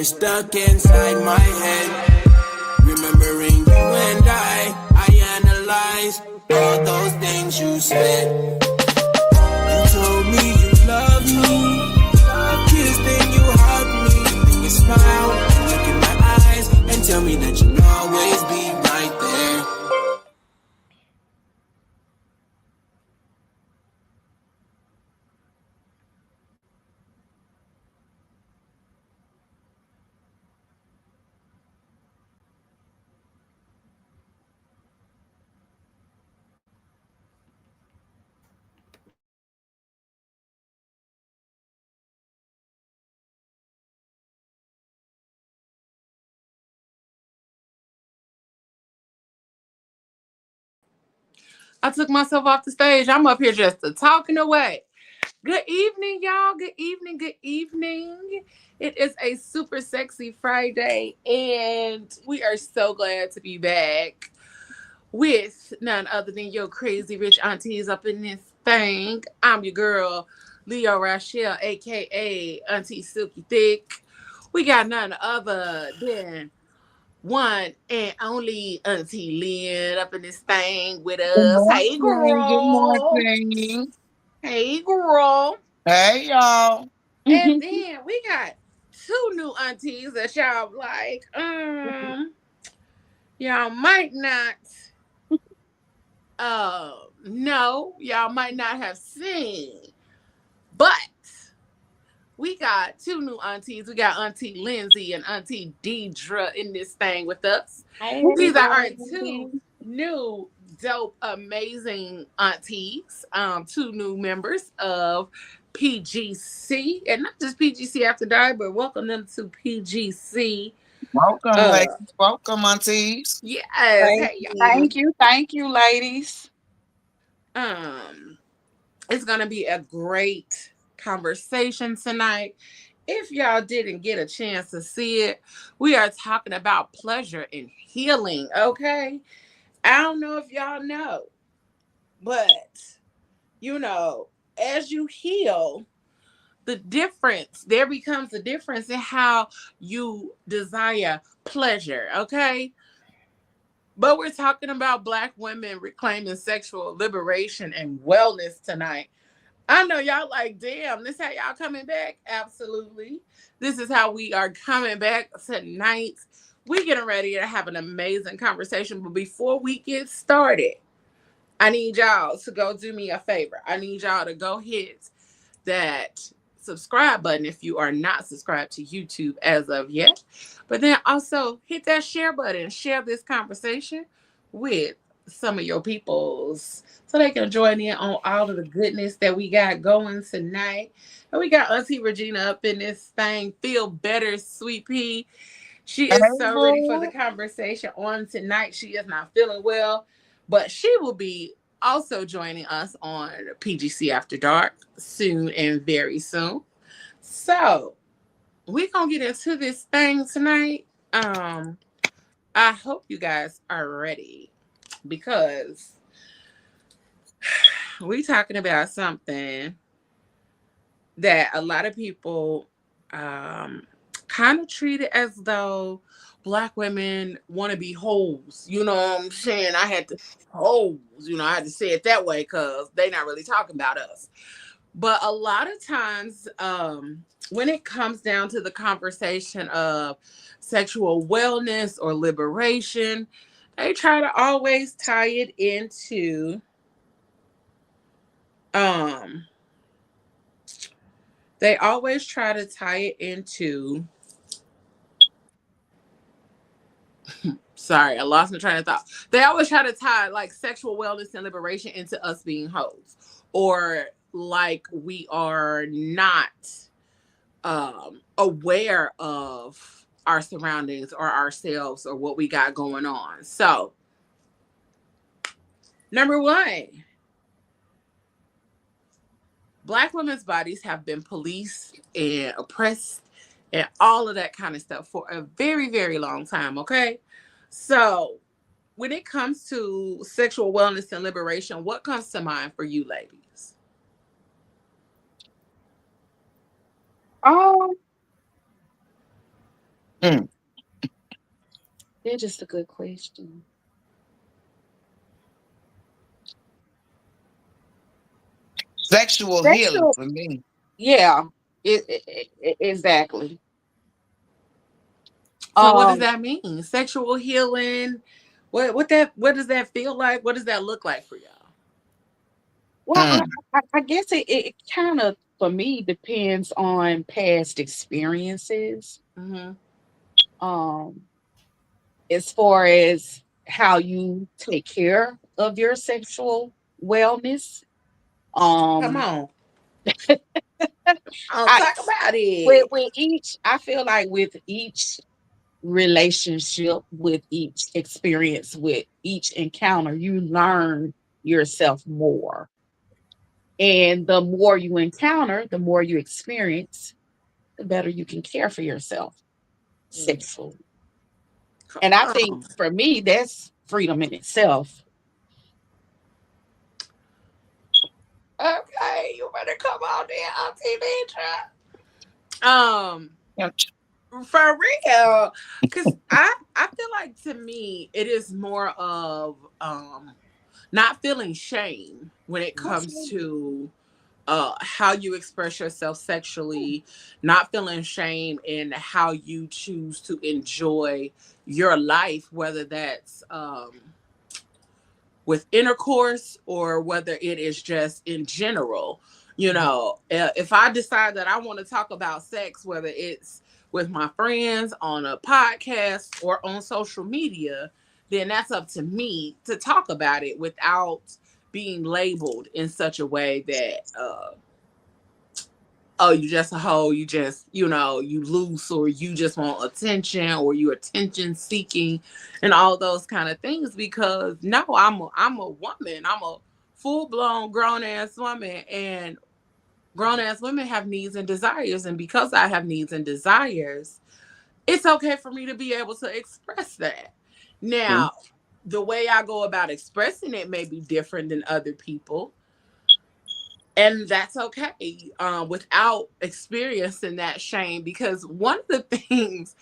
stuck inside my head. Remembering you and I analyze all those things you said. You told me you love me, you kissed and you hugged me, then you smile, look in my eyes and tell me that you'll always be right there. I took myself off the stage. I'm up here just talking away. Good evening, y'all. Good evening. Good evening. It is a super sexy Friday, and we are so glad to be back with none other than your crazy rich aunties up in this thing. I'm your girl, Leo Rochelle, aka Auntie Silky Thick. We got none other than one and only Auntie Lynn up in this thing with Good us. Hey, morning. Good girl. morning. Hey, girl. Hey, y'all. And then we got two new aunties that y'all like. Y'all might not know, y'all might not have seen, but we got two new aunties. We got Auntie Lindsay and Auntie Deidre in this thing with us. Hey These are our everybody. two new dope, amazing aunties. Two new members of PGC, and not just PGC After Dark, but welcome them to PGC. Welcome, Uh, ladies. Welcome, aunties. yes, Thank hey you. Thank you, ladies. y'all. It's gonna be a great conversation tonight. If y'all didn't get a chance to see it, we are talking about pleasure and healing. Okay, I don't know if y'all know, but as you heal, there becomes a difference in how you desire pleasure. Okay, but we're talking about Black women reclaiming sexual liberation and wellness tonight. I know y'all like, damn, this how y'all coming back? Absolutely. This is how we are coming back tonight. We getting ready to have an amazing conversation. But before we get started, I need y'all to go do me a favor. I need y'all to go hit that subscribe button if you are not subscribed to YouTube as of yet. But then also hit that share button. Share this conversation with some of your peoples so they can join in on all of the goodness that we got going tonight. And we got Auntie Regina up in this thing. Feel better, sweet pea. She Hey, is so ready for the boo. conversation on tonight. She is not feeling well, but she will be also joining us on PGC After Dark soon and very soon. So we're gonna get into this thing tonight. I hope you guys are ready because we talking about something that a lot of people kind of treat it as though Black women want to be hoes. You know what I'm saying? I had to hoes. I had to say it that way because they not really talking about us. But a lot of times, when it comes down to the conversation of sexual wellness or liberation, they try to always tie it into um they always try to tie it into sorry, I lost my train of thought. They always try to tie like sexual wellness and liberation into us being hoes, or like we are not aware of our surroundings or ourselves or what we got going on. So, number one, Black women's bodies have been policed and oppressed and all of that kind of stuff for a very, very long time. Okay. So, when it comes to sexual wellness and liberation, what comes to mind for you ladies? Um, Mm. They're just a good question. Sexual healing Sexual, for me. yeah, exactly. So what does Um, that mean? Sexual healing. What does that feel like? What does that look like for y'all? well, Mm. I guess it kind of for me depends on past experiences. Mm-hmm. Um, as far as how you take care of your sexual wellness. Come Um, on. I'll I talk about it. with each, I feel like with each relationship, with each experience, with each encounter, you learn yourself more. And the more you encounter, the more you experience, the better you can care for yourself Mm. sexually. Come And I think on. for me, that's freedom in itself. Okay, you better come on there, Auntie Nitra. Yeah. For real. Cause I feel like to me it is more of not feeling shame when it comes Awesome. to how you express yourself sexually, not feeling shame in how you choose to enjoy your life, whether that's with intercourse or whether it is just in general. You know, if I decide that I want to talk about sex, whether it's with my friends on a podcast or on social media, then that's up to me to talk about it without being labeled in such a way that oh, you just a hoe, you just, you loose, or you just want attention, or you attention seeking, and all those kind of things. Because no, I'm a woman. I'm a full blown grown ass woman, and grown ass women have needs and desires. And because I have needs and desires, it's okay for me to be able to express that. True. Now, the way I go about expressing it may be different than other people, and that's okay, without experiencing that shame. Because one of the things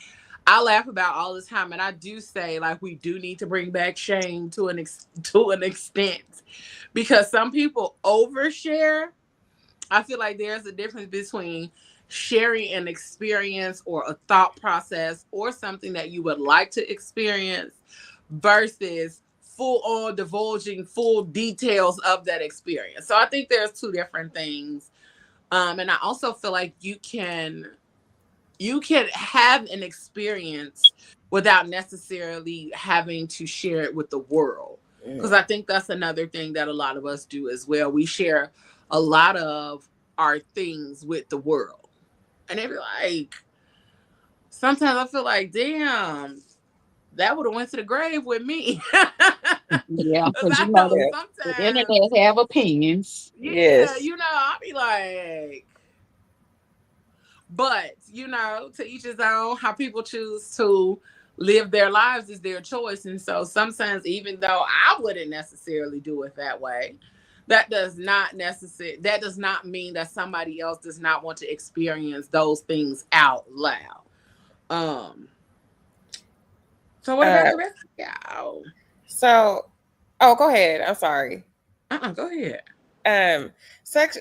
I laugh about all the time, and I do say, like, we do need to bring back shame to to an extent, because some people overshare. I feel like there's a difference between sharing an experience or a thought process or something that you would like to experience versus full on divulging full details of that experience. So I think there's two different things. And I also feel like you can have an experience without necessarily having to share it with the world. Because Mm. I think that's another thing that a lot of us do as well. We share a lot of our things with the world. And they be like, sometimes I feel like, damn, that would have went to the grave with me. Yeah, Because because I you know know Yeah. the sometimes, internet have opinions. yeah, Yes. I'll be like, but to each his own. How people choose to live their lives is their choice. And so sometimes, even though I wouldn't necessarily do it that way, that does not mean that somebody else does not want to experience those things out loud. Um, so what about Uh, the rest of y'all? so, oh, go ahead. I'm sorry. Go ahead. Um, sex,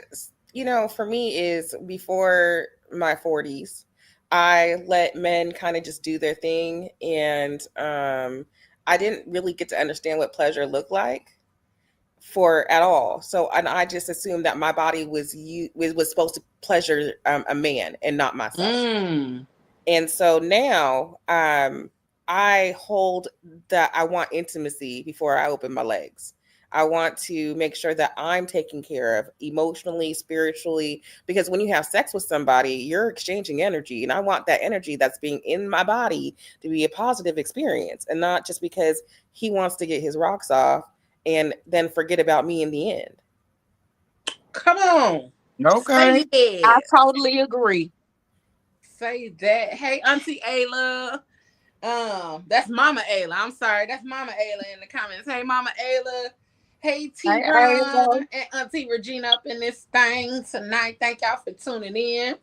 for me is before my 40s. I let men kind of just do their thing, and I didn't really get to understand what pleasure looked like for at all. So, and I just assumed that my body was supposed to pleasure a man and not myself. Mm. And so now I hold that I want intimacy before I open my legs. I want to make sure that I'm taken care of emotionally, spiritually, because when you have sex with somebody, you're exchanging energy. And I want that energy that's being in my body to be a positive experience and not just because he wants to get his rocks off and then forget about me in the end. Come on. Okay. Say I it. totally agree. Say that. Hey, Auntie Ayla. That's Mama Ayla. I'm sorry. That's Mama Ayla in the comments. Hey, Mama Ayla. Hey, T I Ron and Auntie Regina up in this thing tonight. Thank y'all for tuning in.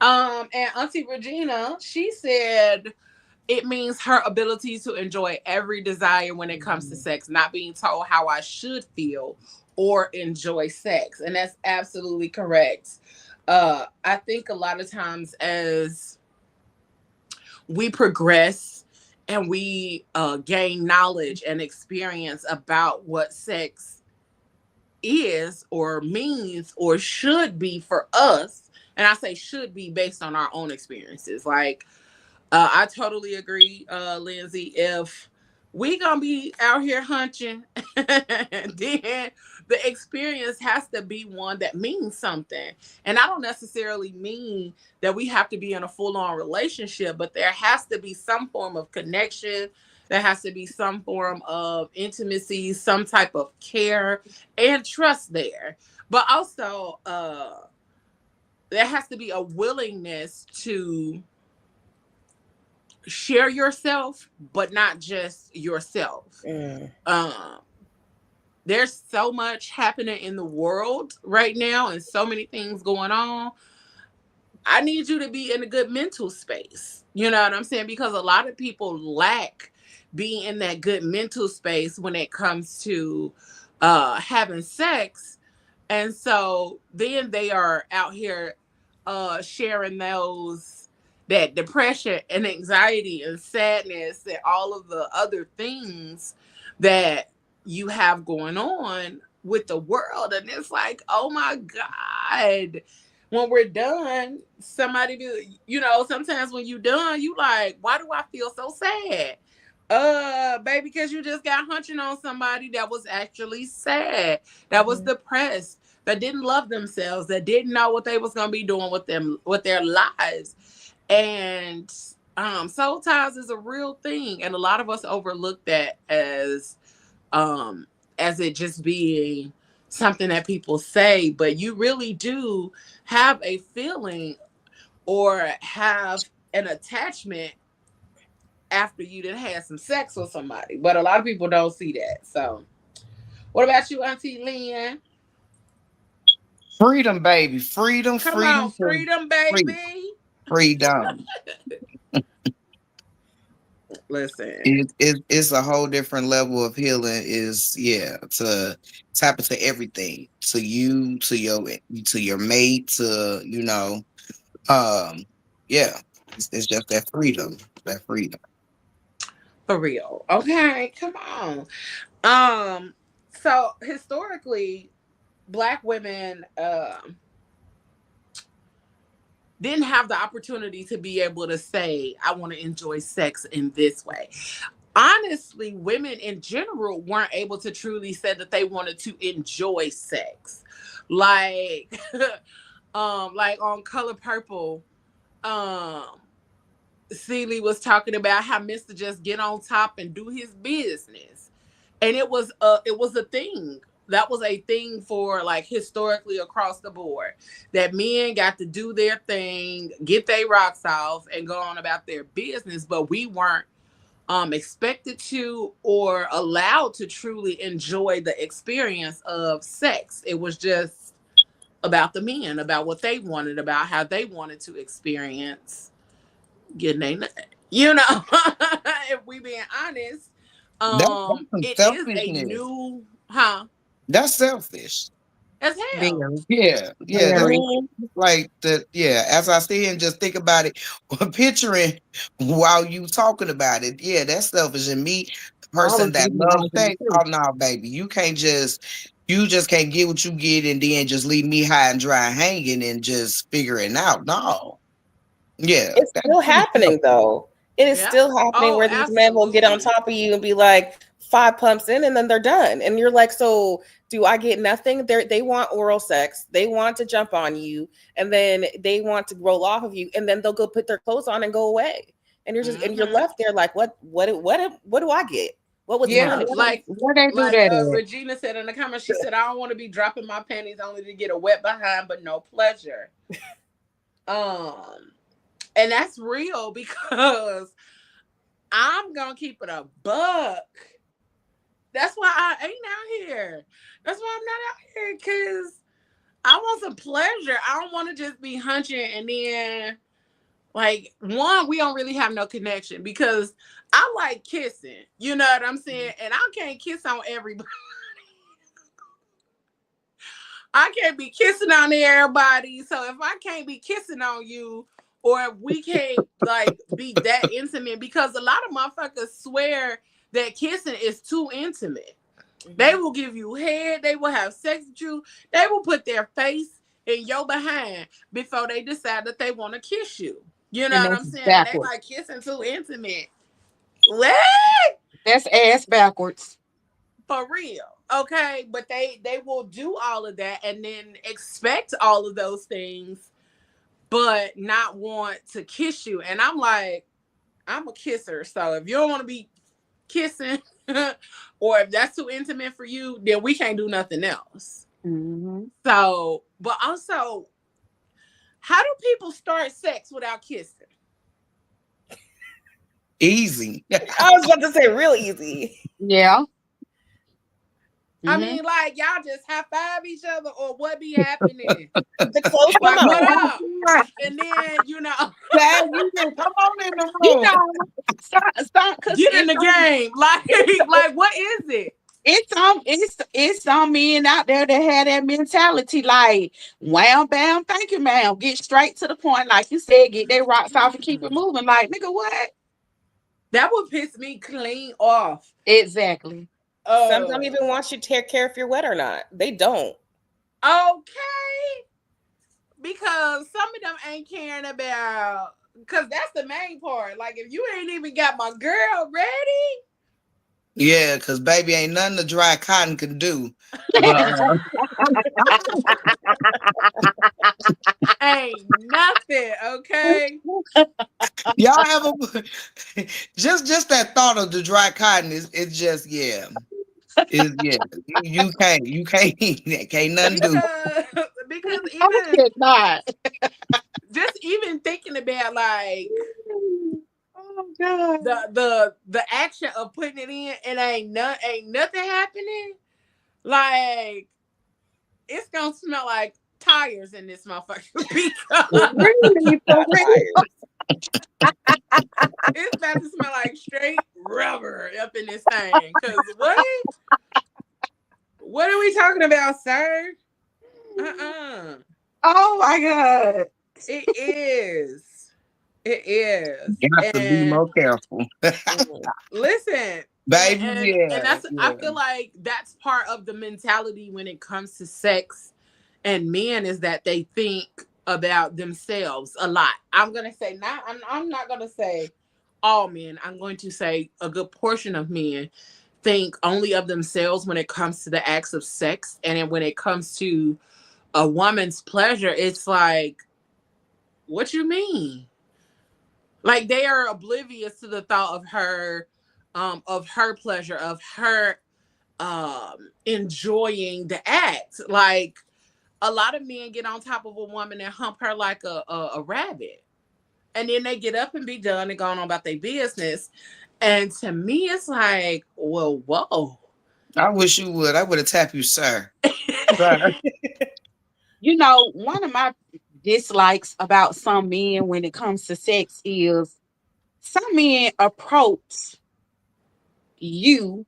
And Auntie Regina, she said it means her ability to enjoy every desire when it comes to sex, not being told how I should feel or enjoy sex. And that's absolutely correct. I think a lot of times as we progress and we gain knowledge and experience about what sex is or means or should be for us, and I say should be based on our own experiences. Like, I totally agree, Lindsay. If we gonna be out here hunching, then the experience has to be one that means something. And I don't necessarily mean that we have to be in a full-on relationship, but there has to be some form of connection. There has to be some form of intimacy, some type of care and trust there. But also, there has to be a willingness to share yourself, but not just yourself. There's so much happening in the world right now and so many things going on. I need you to be in a good mental space. You know what I'm saying? Because a lot of people lack being in that good mental space when it comes to having sex. And so then they are out here sharing that depression and anxiety and sadness and all of the other things that you have going on with the world. And it's like, oh my God, when we're done, somebody be, sometimes when you done, you like, why do I feel so sad? Baby, because you just got hunching on somebody that was actually sad, that was depressed, that didn't love themselves, that didn't know what they was gonna be doing with their lives. And soul ties is a real thing, and a lot of us overlook that as it just being something that people say, but you really do have a feeling or have an attachment after you done had some sex with somebody. But a lot of people don't see that. So what about you, Auntie Lynn? Freedom, baby. Freedom, Come on, freedom, freedom, freedom. baby. Freedom. Listen. It's a whole different level of healing. Is to tap into everything, to you, to your mate, to yeah. It's just that freedom, that freedom. For real. Okay, come on. So historically, Black women didn't have the opportunity to be able to say, I want to enjoy sex in this way. Honestly, women in general weren't able to truly say that they wanted to enjoy sex. Like, like on Color Purple, um, Celie was talking about how Mr. just get on top and do his business. And it was a thing. That was a thing for like historically across the board, that men got to do their thing, get their rocks off and go on about their business, but we weren't expected to or allowed to truly enjoy the experience of sex. It was just about the men, about what they wanted, about how they wanted to experience getting a nut. If we being honest, That's it is a selfishness. new, That's selfish. as Very, hell. Yeah. That's very. like that. Yeah. As I see and just think about it, picturing while you talking about it. Yeah, that's selfish. And me, the I was person that getting loves on them sex. too. Oh no, baby, you just can't get what you get and then just leave me high and dry hanging and just figuring out. No. Yeah. It's That's still pretty happening selfish. though. It is Yeah. still happening Oh, where these men will get on absolutely. top of you and be like 5 pumps in and then they're done. And you're like, so do I get nothing? They want oral sex. They want to jump on you and then they want to roll off of you and then they'll go put their clothes on and go away. And you're Hmm. left there like, what do I get? What was Yeah, mine? Where they do like that at? Regina said in the comments, she said, I don't want to be dropping my panties only to get a wet behind, but no pleasure. Um, and that's real because I'm gonna keep it a buck. That's why I ain't out here. That's why I'm not out here, because I want some pleasure. I don't want to just be hunching and then like one, we don't really have no connection because I like kissing. You know what I'm saying? And I can't kiss on everybody. I can't be kissing on everybody. So if I can't be kissing on you, or if we can't like be that intimate, because a lot of motherfuckers swear that kissing is too intimate. They will give you head. They will have sex with you. They will put their face in your behind before they decide that they want to kiss you. You know And what that's I'm saying? And they backwards. like kissing too intimate. What? That's ass backwards. For real. Okay. But they will do all of that and then expect all of those things, but not want to kiss you. And I'm like, I'm a kisser. So if you don't want to be kissing, or if that's too intimate for you, then we can't do nothing else. Mm-hmm. So, but also, how do people start sex without kissing? Easy. I was about to say real easy. Yeah. I Mm-hmm. mean, like y'all just high five each other, or what be happening? The close come Like, what out. up? And then Dad, you can come on in the You room. know, because get in the game. Like what is it? it's some men out there that have that mentality like wham bam, thank you, ma'am. Get straight to the point, like you said, get their rocks off and keep it moving. Like, nigga, what? That would piss me clean off. Exactly. Some don't even want you to take care if you're wet or not. They don't. Okay. Because some of them ain't caring about, because that's the main part. Like, if you ain't even got my girl ready. Yeah, because baby, ain't nothing the dry cotton can do. But Ain't nothing, okay? y'all ever just that thought of the dry cotton is it's just yeah. It's yeah. You can't nothing do. Because I even could not. just even thinking about like Oh God. the action of putting it in, and ain't nothing happening. Like, it's gonna smell like tires in this motherfucker because Really, for Not real. it's about to smell like straight rubber up in this thing. Cause what are we talking about, sir? Oh my God. It is. It is. You have to be And more careful. listen, Baby, and yeah, that's, I yeah. feel like that's part of the mentality when it comes to sex and men, is that they think about themselves a lot. I'm gonna say not. I'm not gonna say all men. I'm going to say a good portion of men think only of themselves when it comes to the acts of sex, and then when it comes to a woman's pleasure, it's like, what you mean? Like, they are oblivious to the thought of her pleasure, of her enjoying the act. Like, a lot of men get on top of a woman and hump her like a rabbit. And then they get up and be done and going on about their business. And to me, it's like, well, whoa. I wish you would. I would have tapped you, sir. Sir. You know, one of my dislikes about some men when it comes to sex is some men approach you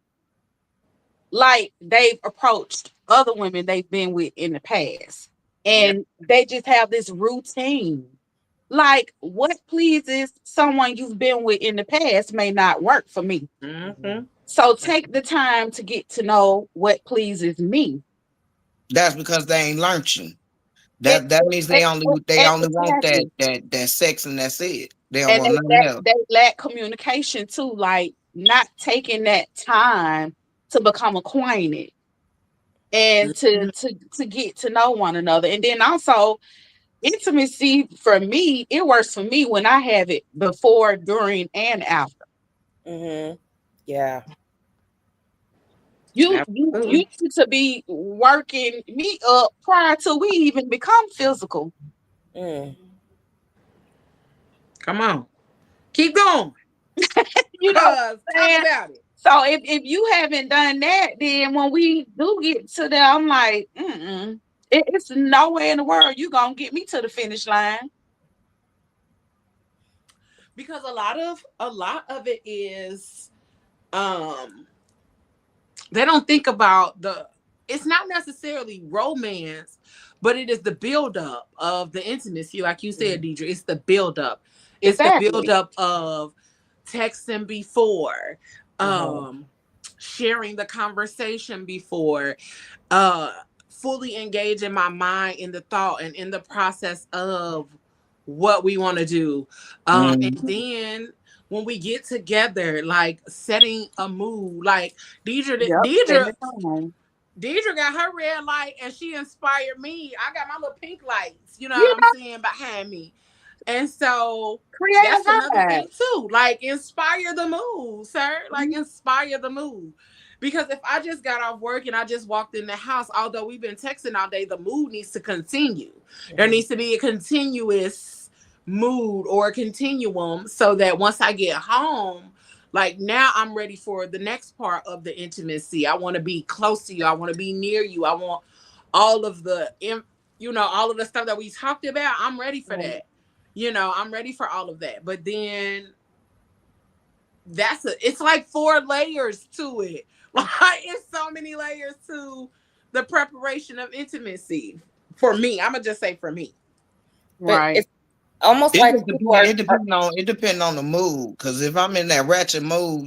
like they've approached other women they've been with in the past. And they just have this routine. Like, what pleases someone you've been with in the past may not work for me. Mm-hmm. So take the time to get to know what pleases me. That's because they ain't learned you. It, That means they only want exactly. that sex and that's it. They don't And want nothing else. they lack communication too, like not taking that time to become acquainted and to get to know one another. And then also intimacy for me, it works for me when I have it before, during, and after. Mm-hmm. Yeah. You Absolutely. need to be working me up prior to we even become physical. Mm. Come on. Keep going. You know what Cause I'm talk saying? about it. So if you haven't done that, then when we do get to there, I'm like, mm-mm. It's nowhere in the world you gonna get me to the finish line. Because a lot of it is they don't think about it's not necessarily romance, but it is the buildup of the intimacy, like you said, Deidre. It's the buildup. It's the Exactly. buildup of texting before, Uh-huh. um, sharing the conversation before, uh, fully engaging my mind in the thought and in the process of what we want to do. And Mm. then when we get together, like setting a mood, like Deidre, Yep. Deidre, Setting the tone. Deidre got her red light and she inspired me. I got my little pink lights, you know You what I'm saying, behind me. And so create that's a another vibe. thing too. Like inspire the mood, sir. Like Mhm. inspire the mood. Because if I just got off work and I just walked in the house, although we've been texting all day, the mood needs to continue. There Mhm. needs to be a continuous mood or a continuum so that once I get home, like now I'm ready for the next part of the intimacy. I want to be close to you. I want to be near you. I want all of all of the stuff that we talked about. I'm ready for that. I'm ready for all of that. But then it's like 4 layers to it. Like it's so many layers to the preparation of intimacy. For me, I'm gonna just say for me. But Right. it's almost It like just people depend. It depend on the mood. Because if I'm in that ratchet mood,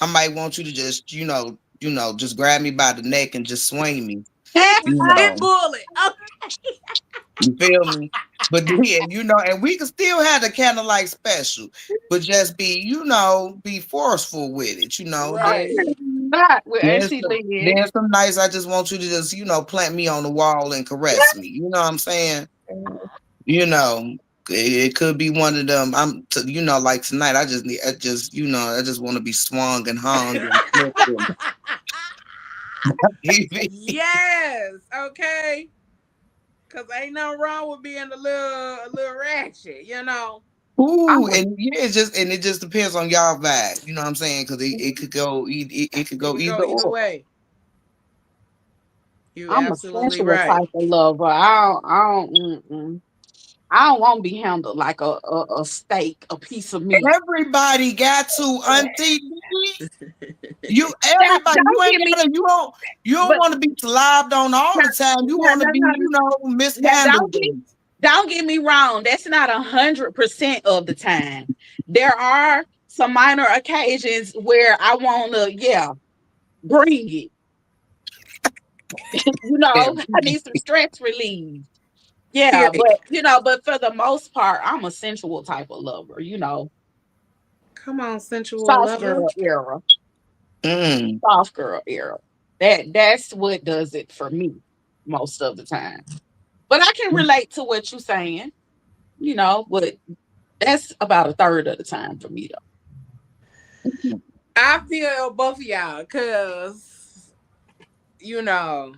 I might want you to just, just grab me by the neck and just swing me. You Spit know, bullet. you feel me? But then, and we can still have the candlelight special, but just be forceful with it. Right. Not with Then Auntie some, Lynn. then some nights I just want you to just, plant me on the wall and caress me. You know what I'm saying? You know, it could be one of them. Like tonight, I just want to be swung and hung and flipped and Yes. Okay. Cause ain't nothing wrong with being a little ratchet. Ooh, I'm a and yeah, it just depends on y'all vibe. You know what I'm saying? Because it could go, it could It go could go either either or. way. You I'm a absolutely sensual right. type of lover. I don't want to be handled like a steak, a piece of meat. Everybody got to, Auntie. Everybody, you Don't ain't give me, gotta, you don't but want to be slobbed on all no, the time. You no, want to no, be, no, no, mishandled. don't get me wrong. That's not 100% of the time. There are some minor occasions where I want to, yeah, bring it. I need some stress relief. Yeah, Period. but for the most part, I'm a sensual type of lover, Come on, sensual soft lover. girl era, Mm. soft girl era. That's what does it for me most of the time. But I can relate to what you're saying, but that's about a third of the time for me I feel both of y'all because, you know,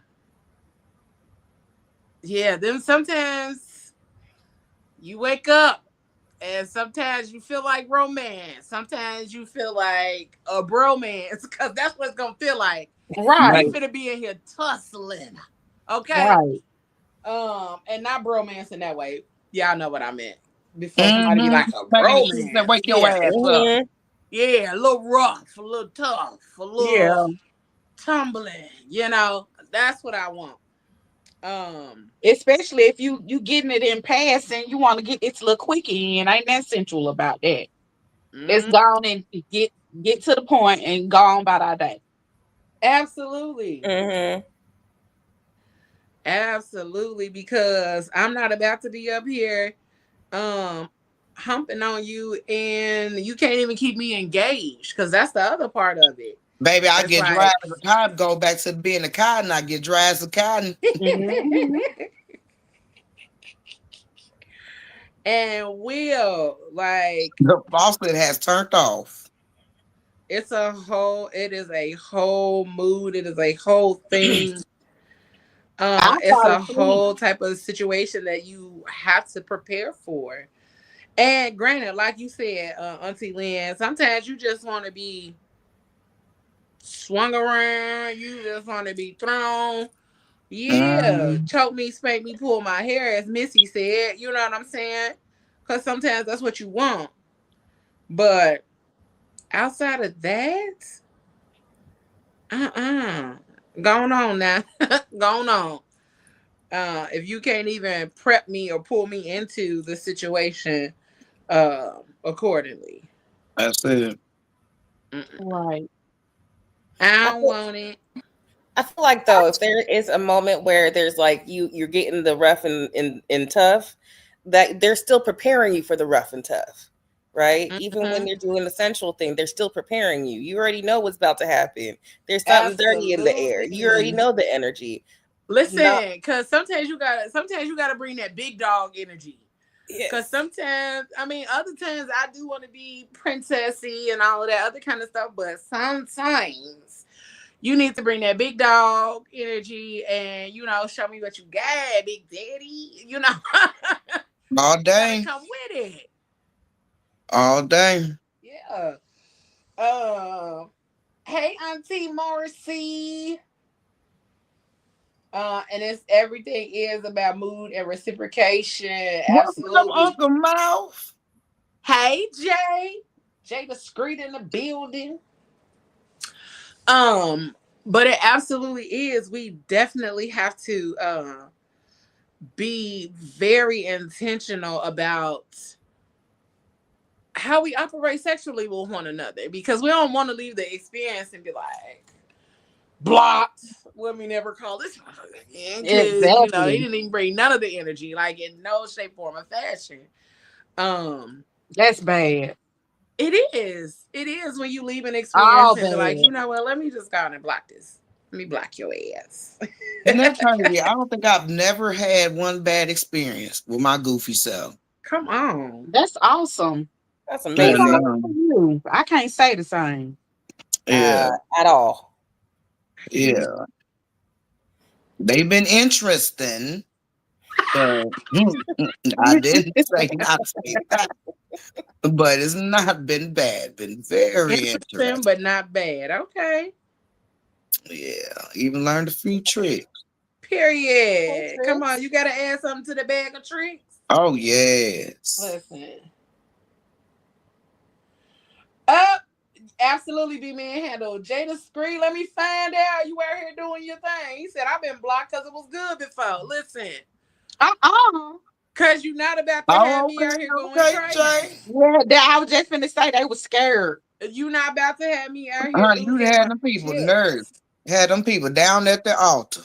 yeah, then sometimes you wake up and sometimes you feel like romance. Sometimes you feel like a bromance because that's what it's going to feel like. though. We Right, finna be in here tussling. Okay? right. And not bromance in that way. Y'all know what I meant. Before somebody be Mm-hmm. like a Making sure that bromance. wake your Yeah. ass up. Mhm. Yeah, a little rough, a little tough, a little Yeah. tumbling, that's what I want. Um, Especially if you getting it in passing, you want to get it's a little quickie in. Ain't that sensual about that? Let's mm, go on and get to the point and go on about our day. absolutely. Mhm. Absolutely, because I'm not about to be up here um humping on you and you can't even keep me engaged because that's the other part of it. Baby, I It's get dry like as a cotton, go back to being a cotton, I get dry as a cotton. Mhm. and will like The faucet has turned off. it is a whole mood, it is a whole thing. I It's fall a asleep. whole type of situation that you have to prepare for. And granted, like you said, Auntie Lynn, sometimes you just want to be swung around. You just want to be thrown Yeah, choke me, spank me, pull my hair, as Missy said. You know what I'm saying? Because sometimes that's what you want. But outside of that, going on now. Going on. If you can't even prep me or pull me into the situation accordingly. That's it. Right. I I don't feel, want it. I feel like though, if there is a moment where there's like you're getting the rough and tough, that they're still preparing you for the rough and tough, right? Even when Mhm. they're doing the sensual thing, they're still preparing you. You already know what's about to happen. There's something dirty in the air. You already Absolutely. know the energy. Listen, Not because sometimes you gotta bring that big dog energy. Cause yes. sometimes, I mean, other times I do want to be princessy and all of that other kind of stuff, but sometimes you need to bring that big dog energy and show me what you got, big daddy. All Gotta day. come with it. All day. Yeah. Uh, hey, Auntie Marcy. And it's everything is about mood and reciprocation. What's up, Absolutely. Uncle Mouth? Hey, Jay Discreet in the building. But it absolutely is. We definitely have to be very intentional about how we operate sexually with one another, because we don't want to leave the experience and be like blocked. Let me never call this again, because he Exactly. didn't even bring none of the energy, like in no shape, form, or fashion. Um, That's bad. it is when you leave an experience All and be like, bad. you know what, let me just go on and block this. Let me block your ass. And that's crazy. I don't think I've never had one bad experience with my goofy self. Come on. That's awesome. That's Good amazing. on you. I can't say the same. Yeah, At all. yeah. They've been interesting, but I didn't say not say that. But it's not been bad. Been very Interesting, interesting. but not bad. Okay. Yeah, even learned a few tricks. Hey, Period. Come on, Tricks. you gotta add something to the bag of tricks. Oh yes. Listen. Up. Absolutely be manhandled. Jada Scree, let me find out you out here doing your thing. He said, I've been blocked because it was good before. Listen, Uh-uh. because you're not about to have Oh, me okay, out here going okay, Jay. crazy. Yeah, I was just finna say they was scared. You not about to have me out here You losing my had them people nerves. chips. Had them people down at the altar.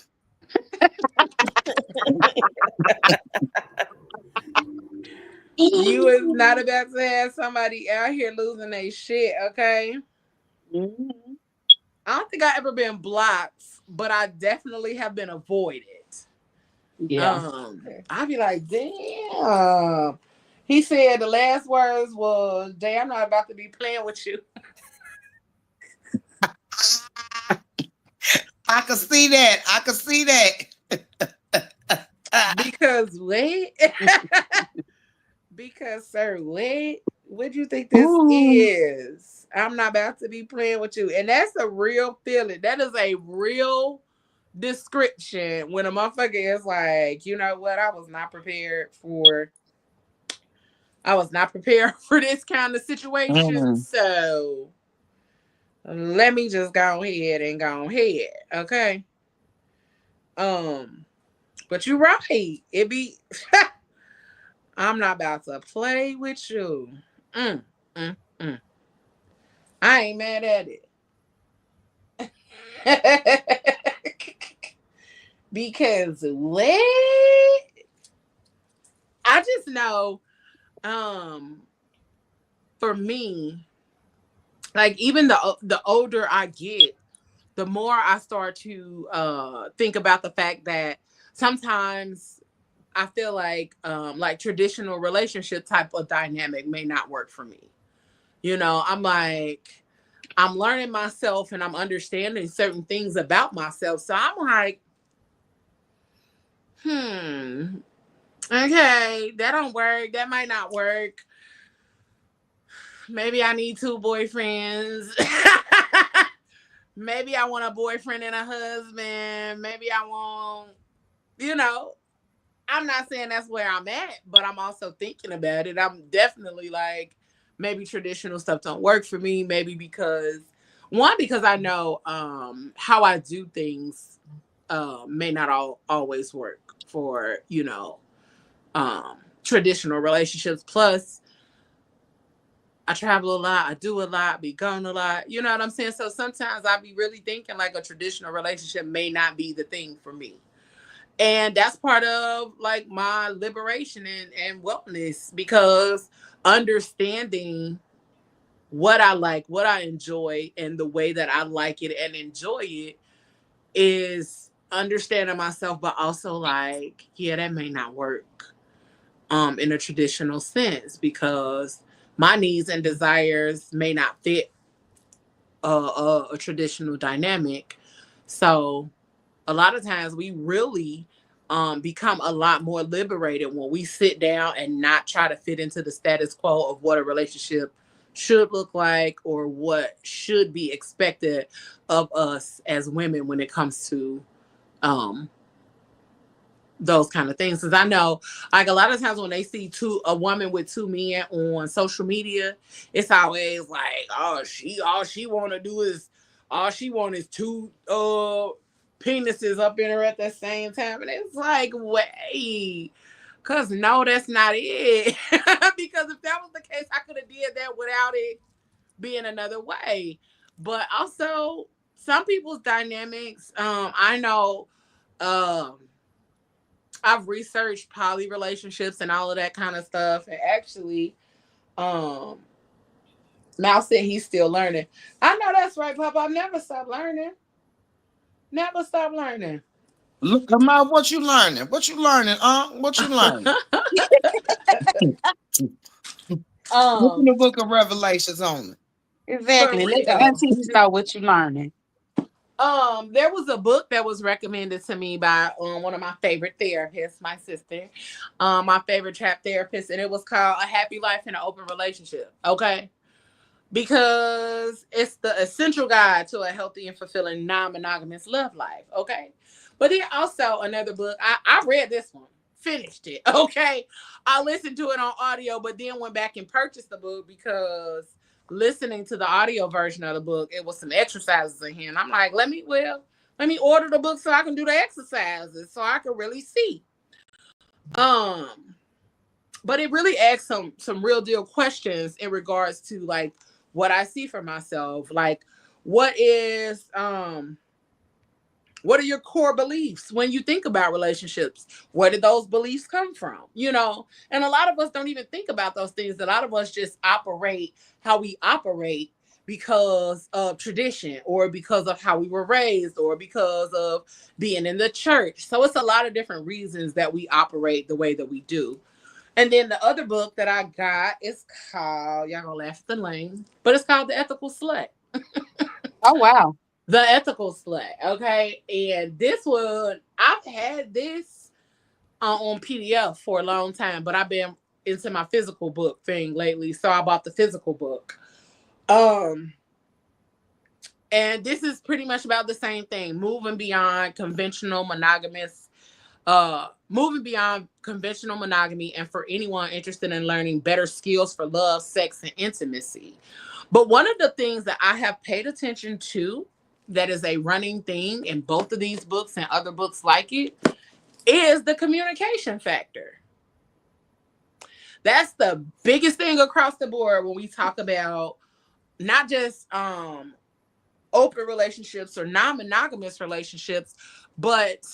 You is not about to have somebody out here losing their shit, okay? Mhm. I don't think I ever been blocked, but I definitely have been avoided. Yeah. I'd be like, damn. He said the last words was, Jay, I'm not about to be playing with you. I could see that. I could see that. Because wait. Because, sir, wait. What do you think this Ooh. is? I'm not about to be playing with you. And that's a real feeling. That is a real description when a motherfucker is like, you know what? I was not prepared for this kind of situation. Mm. So let me just go ahead and go ahead. Okay. Um, but you're right. It be I'm not about to play with you. Mm, mm, mm. I ain't mad at it. Because what? I just know, um, for me, like even the older I get, the more I start to think about the fact that sometimes I feel like traditional relationship type of dynamic may not work for me. I'm like, I'm learning myself and I'm understanding certain things about myself. So I'm like, okay, that don't work. That might not work. Maybe I need two boyfriends. maybe I want a boyfriend and a husband. Maybe I want, you know, I'm not saying that's where I'm at, but I'm also thinking about it. I'm definitely like, maybe traditional stuff don't work for me. Maybe because I know how I do things may not always work for, traditional relationships. Plus, I travel a lot, I do a lot, be gone a lot. You know what I'm saying? So sometimes I be really thinking like a traditional relationship may not be the thing for me. And that's part of like my liberation and wellness, because understanding what I like, what I enjoy, and the way that I like it and enjoy it is understanding myself, but also like, yeah, that may not work in a traditional sense, because my needs and desires may not fit a traditional dynamic. So a lot of times we really become a lot more liberated when we sit down and not try to fit into the status quo of what a relationship should look like or what should be expected of us as women when it comes to um, those kind of things. Because I know, like, a lot of times when they see a woman with two men on social media, it's always like, oh, she want to do is all she want is two penises up in her at the same time. And it's like, wait, because no, that's not it. Because if that was the case, I could have did that without it being another way. But also, some people's dynamics, I know, um I've researched poly relationships and all of that kind of stuff. And actually, um, Mal said he's still learning. I know that's right, Papa. I've never stopped learning. Never stop learning. Look, come out. What you learning? What you learning? What you learning? Open um, the book of Revelations on it. for Exactly. Let the real. aunties know what you're learning. There was a book that was recommended to me by one of my favorite therapists, my sister, my favorite trap therapist, and it was called A Happy Life in an Open Relationship. Okay. Because it's the essential guide to a healthy and fulfilling non-monogamous love life. Okay. But then also another book, I read this one, finished it. Okay. I listened to it on audio, but then went back and purchased the book because listening to the audio version of the book, it was some exercises in here. And I'm like, let me order the book so I can do the exercises so I can really see. Um, but it really asks some real deal questions in regards to like what I see for myself. Like, what is what are your core beliefs when you think about relationships? Where did those beliefs come from? And a lot of us don't even think about those things. A lot of us just operate how we operate because of tradition or because of how we were raised or because of being in the church. So it's a lot of different reasons that we operate the way that we do. And then the other book that I got is called, y'all gonna laugh at the name, but it's called The Ethical Slut. Oh wow. The Ethical Slut. Okay. And this one, I've had this on PDF for a long time, but I've been into my physical book thing lately. So I bought the physical book. Um, and this is pretty much about the same thing, moving beyond conventional monogamy, and for anyone interested in learning better skills for love, sex, and intimacy. But one of the things that I have paid attention to that is a running theme in both of these books and other books like it is the communication factor. That's the biggest thing across the board when we talk about not just open relationships or non-monogamous relationships, but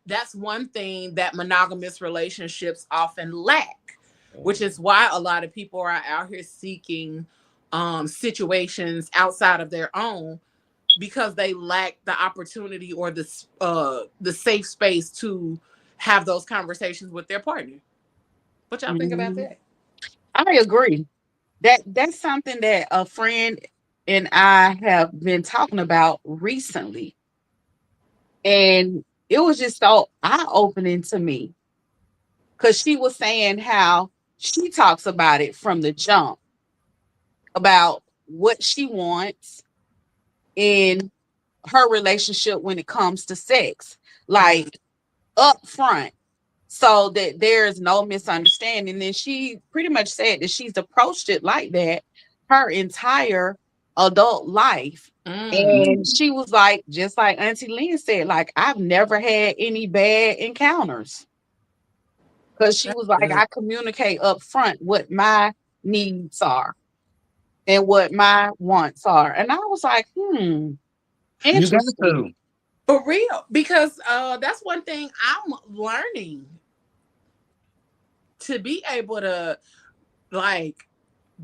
that's one thing that monogamous relationships often lack, which is why a lot of people are out here seeking situations outside of their own, because they lack the opportunity or the safe space to have those conversations with their partner. What y'all think about Mhm. that? I agree. That's something that a friend and I have been talking about recently. And it was just so eye-opening to me because she was saying how she talks about it from the jump about what she wants, in her relationship when it comes to sex, like up front, so that there's no misunderstanding. And she pretty much said that she's approached it like that her entire adult life. And she was like, just like Auntie Lynn said, like, I've never had any bad encounters. Because she was like, I communicate up front what my needs are and what my wants are. And I was like, You got interesting. to. For real, because that's one thing I'm learning, to be able to like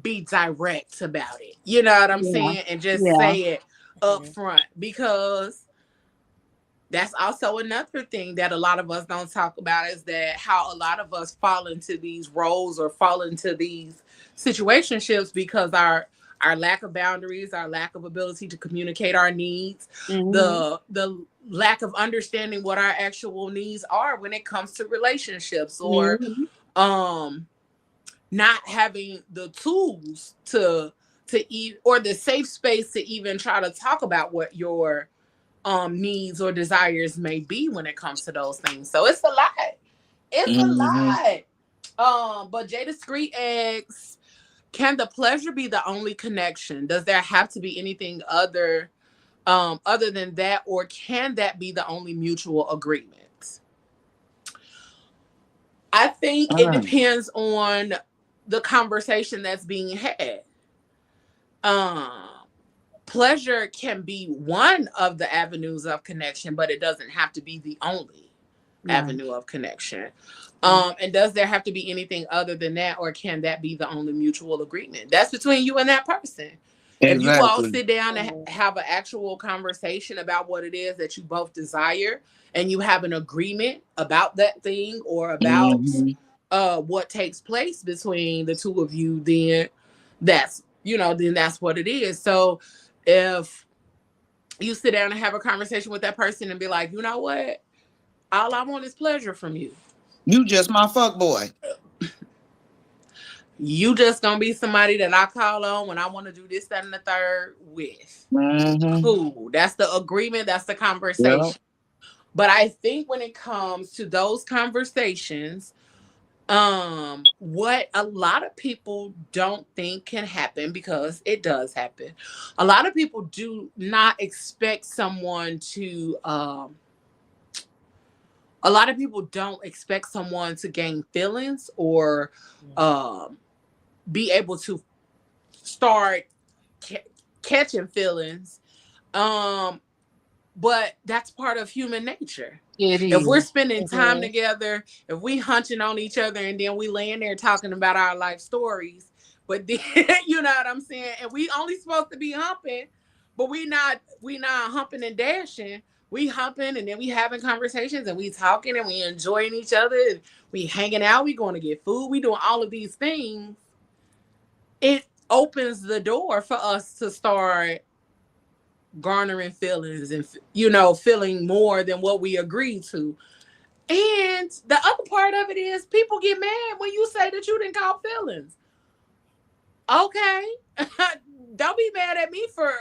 be direct about it. You know what I'm Yeah. saying? And just Yeah. say it up front, because that's also another thing that a lot of us don't talk about, is that how a lot of us fall into these roles or fall into these situationships because our lack of boundaries, our lack of ability to communicate our needs, the lack of understanding what our actual needs are when it comes to relationships, or um not having the tools to or the safe space to even try to talk about what your needs or desires may be when it comes to those things. So it's a lot. It's a lot. But Jay Discreet asks, can the pleasure be the only connection? Does there have to be anything other than that, or can that be the only mutual agreement? I think it depends on the conversation that's being had. Um, Pleasure can be one of the avenues of connection, but it doesn't have to be the only avenue of connection. And does there have to be anything other than that, or can that be the only mutual agreement? That's between you and that person. If you all Exactly. sit down and have an actual conversation about what it is that you both desire, and you have an agreement about that thing, or about what takes place between the two of you, then that's what it is. So if you sit down and have a conversation with that person and be like, you know what, all I want is pleasure from you. You just my fuck boy. You just gonna be somebody that I call on when I want to do this, that, and the third with. Cool. That's the agreement. That's the conversation. Yeah. But I think when it comes to those conversations, what a lot of people don't think can happen, because it does happen. A lot of people do not expect someone to a lot of people don't expect someone to gain feelings, or be able to start catching feelings. But that's part of human nature. It If we're is. spending time together, if we hunching on each other, and then we laying there talking about our life stories, but then you know what I'm saying, and we only supposed to be humping, but we not humping and dashing. We humping, and then we having conversations, and we talking, and we enjoying each other, and we hanging out, we going to get food, we doing all of these things. It opens the door for us to start garnering feelings, and feeling more than what we agreed to. And the other part of it is, people get mad when you say that you didn't call feelings. Okay. Don't be mad at me for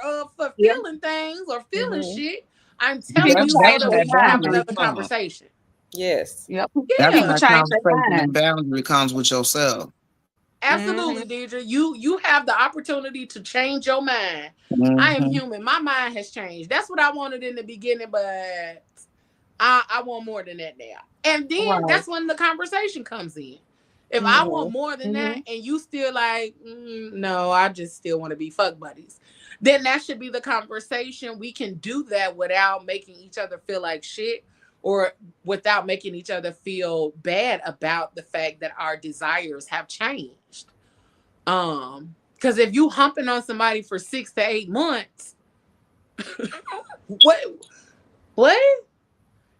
feeling things or feeling shit. I'm telling People you That's so change that their we when that can have mind. boundary another comes. conversation. Yes. Yep. That's when People Yeah, that change their conversation mind. and boundary comes with yourself. absolutely, Deidre. You have the opportunity to change your mind. I am Mm-hmm. human. My mind has changed. That's what I wanted in the beginning, but I want more than that now. And then Right. that's when the conversation comes in. If I want Mhm. more than that, Mhm. and you still like, no, I just still want to be fuck buddies, then that should be the conversation. We can do that without making each other feel like shit, or without making each other feel bad about the fact that our desires have changed. Because if you humping on somebody for 6 to 8 months, what what?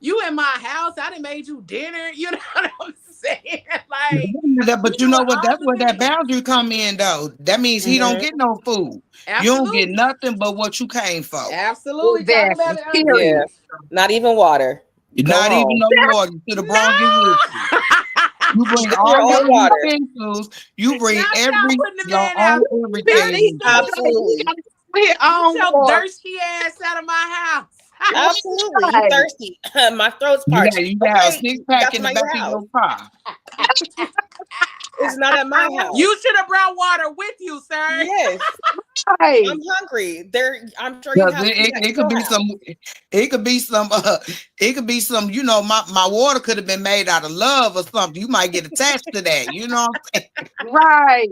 You in my house, I done made you dinner. You know what I'm saying? Like, we But you know doing what? all That's the where that things. boundary come in, though. That means he don't get no food. You don't get Absolutely. nothing but what you came for. Absolutely. Talk about Exactly. it, Yeah. Auntie. Period. Not even water. Go Not even home. no water. You should have brought it with you. No. You bring Bring your all your own water. utensils. You bring Not y'all putting the your man own out. everything Very with you. soon. Absolutely. We Get on your water. thirsty ass out of my house. Absolutely. You Right. thirsty. My throat's You got parched. you got a Okay, six you pack got in some the at back your of house. your car. It's not at my house. You should have brought water with you, sir. Yes. Right. I'm hungry. I'm sure you Because have food at it could your be house. it could be some, you know, my water could have been made out of love or something. You might get attached to that, you know what I'm saying? Right.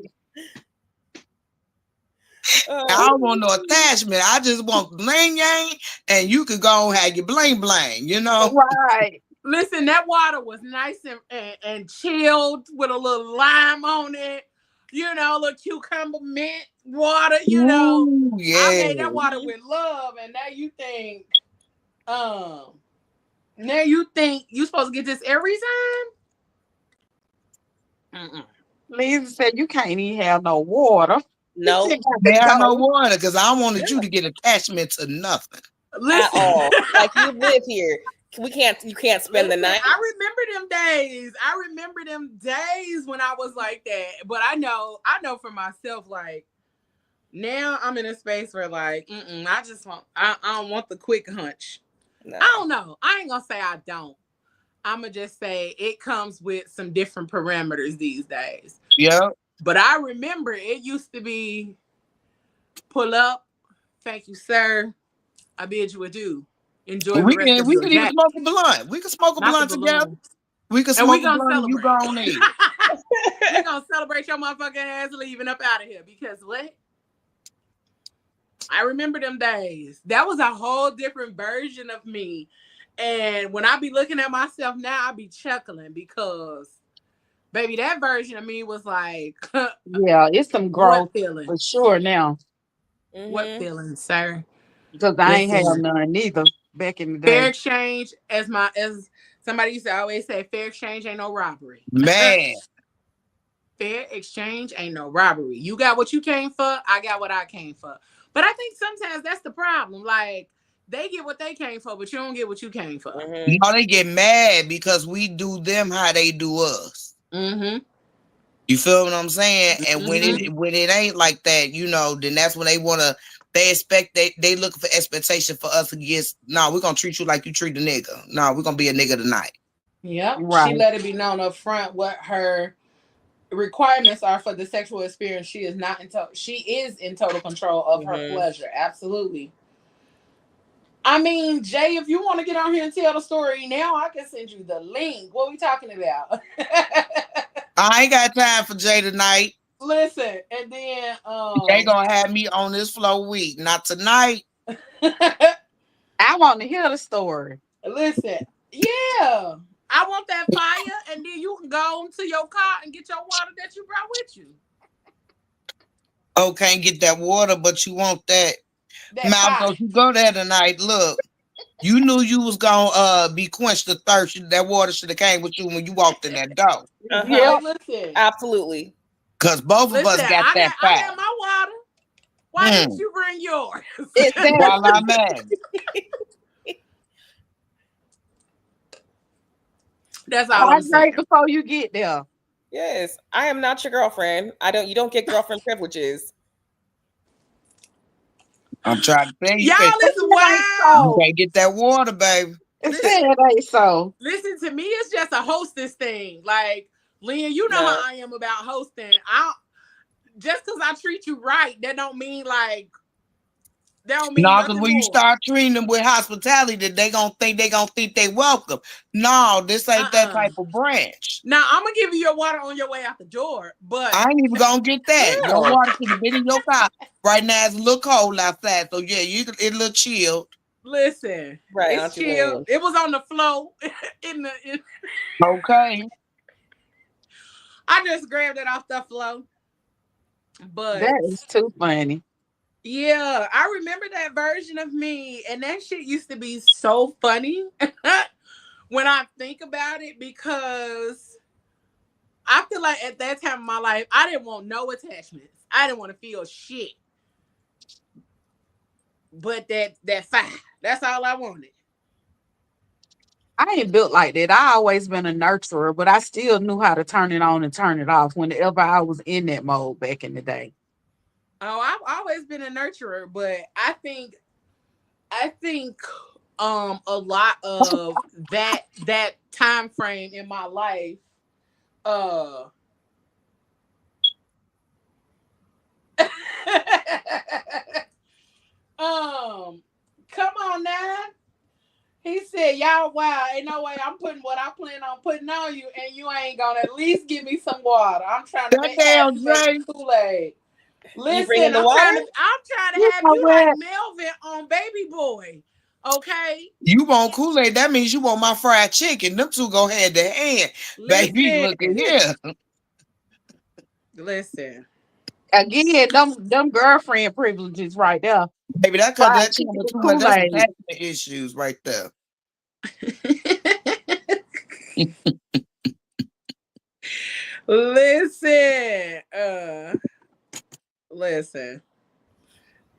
I don't want no attachment. I just want bling yang, and you could go and have your bling bling, you know? Right. Listen, that water was nice and chilled with a little lime on it. You know, a little cucumber mint water, you know. Ooh, I yeah. made that water with love, and now you think you supposed to get this every time? Mm-mm. Lisa said you can't even have no water. No, You got to There are no go. water because I wanted yeah, you to get attachment to nothing. at Listen, all. Like you live here. You can't spend the listen, night. I remember them days. I remember them days when I was like that. But I know for myself, like now I'm in a space where like, I don't want the quick hunch. No. I don't know. I ain't gonna say I don't. I'm gonna just say it comes with some different parameters these days. Yeah. But I remember it used to be pull up, thank you, sir. I bid you adieu. Enjoy the rest of We your could even day. smoke a blunt. We could smoke a Not the blunt together. balloon. We could And we smoke a gonna blunt and you celebrate. go on in. We gonna celebrate your motherfucking ass leaving up out of here because what? I remember them days. That was a whole different version of me. And when I be looking at myself now, I be chuckling because baby, that version of me was like, Yeah, it's some what growth feeling? for sure now. What feeling, sir? Because I ain't have Listen, none neither back in the fair day. exchange, as somebody used to always say, fair exchange ain't no robbery. Man. Fair exchange ain't no robbery. You got what you came for, I got what I came for. But I think sometimes that's the problem. Like they get what they came for, but you don't get what you came for. No, they get mad because we do them how they do us. Mm-hmm. You feel what I'm saying? And Mm-hmm. when it ain't like that, you know, then that's when they expect they looking for expectation for us to get. No, we're gonna treat you like you treat a nigga. No, we're gonna be a nigga tonight. Yep. She Right. let it be known up front what her requirements are for the sexual experience. She is not she is in total control of her pleasure. Absolutely. I mean, Jay, if you want to get on here and tell the story now, I can send you the link. What are we talking about? I ain't got time for Jay tonight. Listen, and then Jay gonna have me on this flow week. Not tonight. I want to hear the story. listen, yeah. I want that fire, and then you can go into your car and get your water that you brought with you. Oh, can't get that water, but you want that. That Mouth, fire. don't you go there tonight. Look, you knew you was gonna be quenched the thirst. That water should have came with you when you walked in that door. Like, listen. Absolutely. Cause both of us Listen, got that I fire. got my water. Why didn't you bring yours? While I'm at it. That's all I'm saying. Right before you get there. Yes, I am not your girlfriend. You don't get girlfriend privileges. I'm trying to tell you, Y'all, listen, wow. you can't get that water, baby. It ain't so. Listen to me, it's just a hostess thing. Like, Lynn, you know how I am about hosting. Just because I treat you right, that don't mean like No, because when you start treating them with hospitality, that they gonna think they welcome. No, this ain't that type of branch. Now I'm gonna give you your water on your way out the door, but I ain't even gonna get that. Your water should have been in your car. Right now it's a little cold outside, so yeah, it's a little chilled. Listen, right, it's chilled. It was on the floor Okay. I just grabbed it off the floor. But that is too funny. Yeah, I remember that version of me, and that shit used to be so funny when I think about it, because I feel like at that time in my life, I didn't want no attachments. I didn't want to feel shit. But that fire, that's all I wanted. I ain't built like that. I always been a nurturer, but I still knew how to turn it on and turn it off whenever I was in that mode back in the day. Oh, I've always been a nurturer, but I think a lot of that time frame in my life uh um come on now. He said, "Y'all, wow, ain't no way I'm putting what I plan on putting on you, and you ain't gonna at least give me some water. I'm trying to That have damn you making Dre. Kool-Aid. You Listen, bringing the water? I'm trying to You have know you like what? Melvin on Baby Boy, okay? You want Kool-Aid? That means you want my fried chicken. Them two go hand to hand, baby. Listen, Look at here, listen, Again, them girlfriend privileges right there. baby. Fried That come chicken with and too much. That's Kool-Aid. attachment issues right there. listen, listen.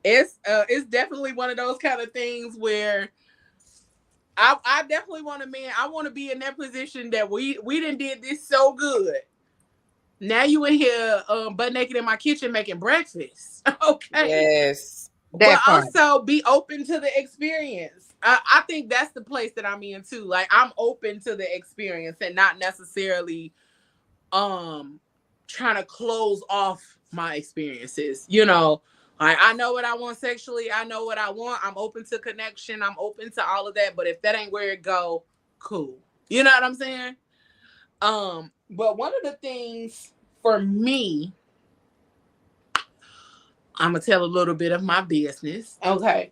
It's definitely one of those kind of things where I definitely want a man. I want to be in that position that we done did this so good. Now you in here butt naked in my kitchen making breakfast. Okay. Yes. But That part. also be open to the experience. I think that's the place that I'm in too. Like I'm open to the experience and not necessarily um trying to close off my experiences. Like I know what I want sexually. I know what I want. I'm open to connection. I'm open to all of that. But if that ain't where it go, cool. You know what I'm saying? But one of the things for me, I'm gonna tell a little bit of my business. Okay.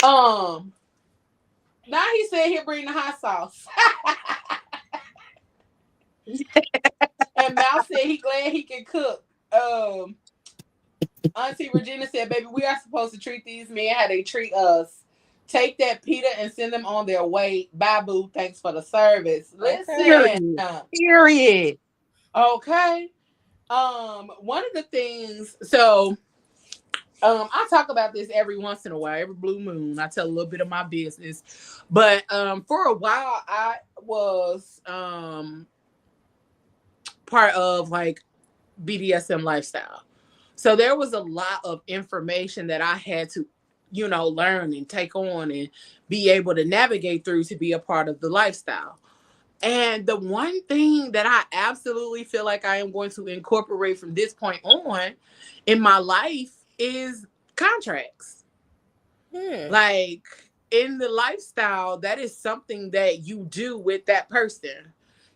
Um, Now he said he'll bring the hot sauce. And Mal said he glad he can cook. Auntie Regina said, "Baby, we are supposed to treat these men how they treat us. Take that pita and send them on their way. Bye, boo. Thanks for the service." Okay. Listen, Period. Period. okay. One of the things, so I talk about this every once in a while, every blue moon. I tell a little bit of my business, but for a while, I was part of like BDSM lifestyle. So there was a lot of information that I had to, learn and take on and be able to navigate through to be a part of the lifestyle. And the one thing that I absolutely feel like I am going to incorporate from this point on in my life is contracts. Hmm. Like in the lifestyle, that is something that you do with that person.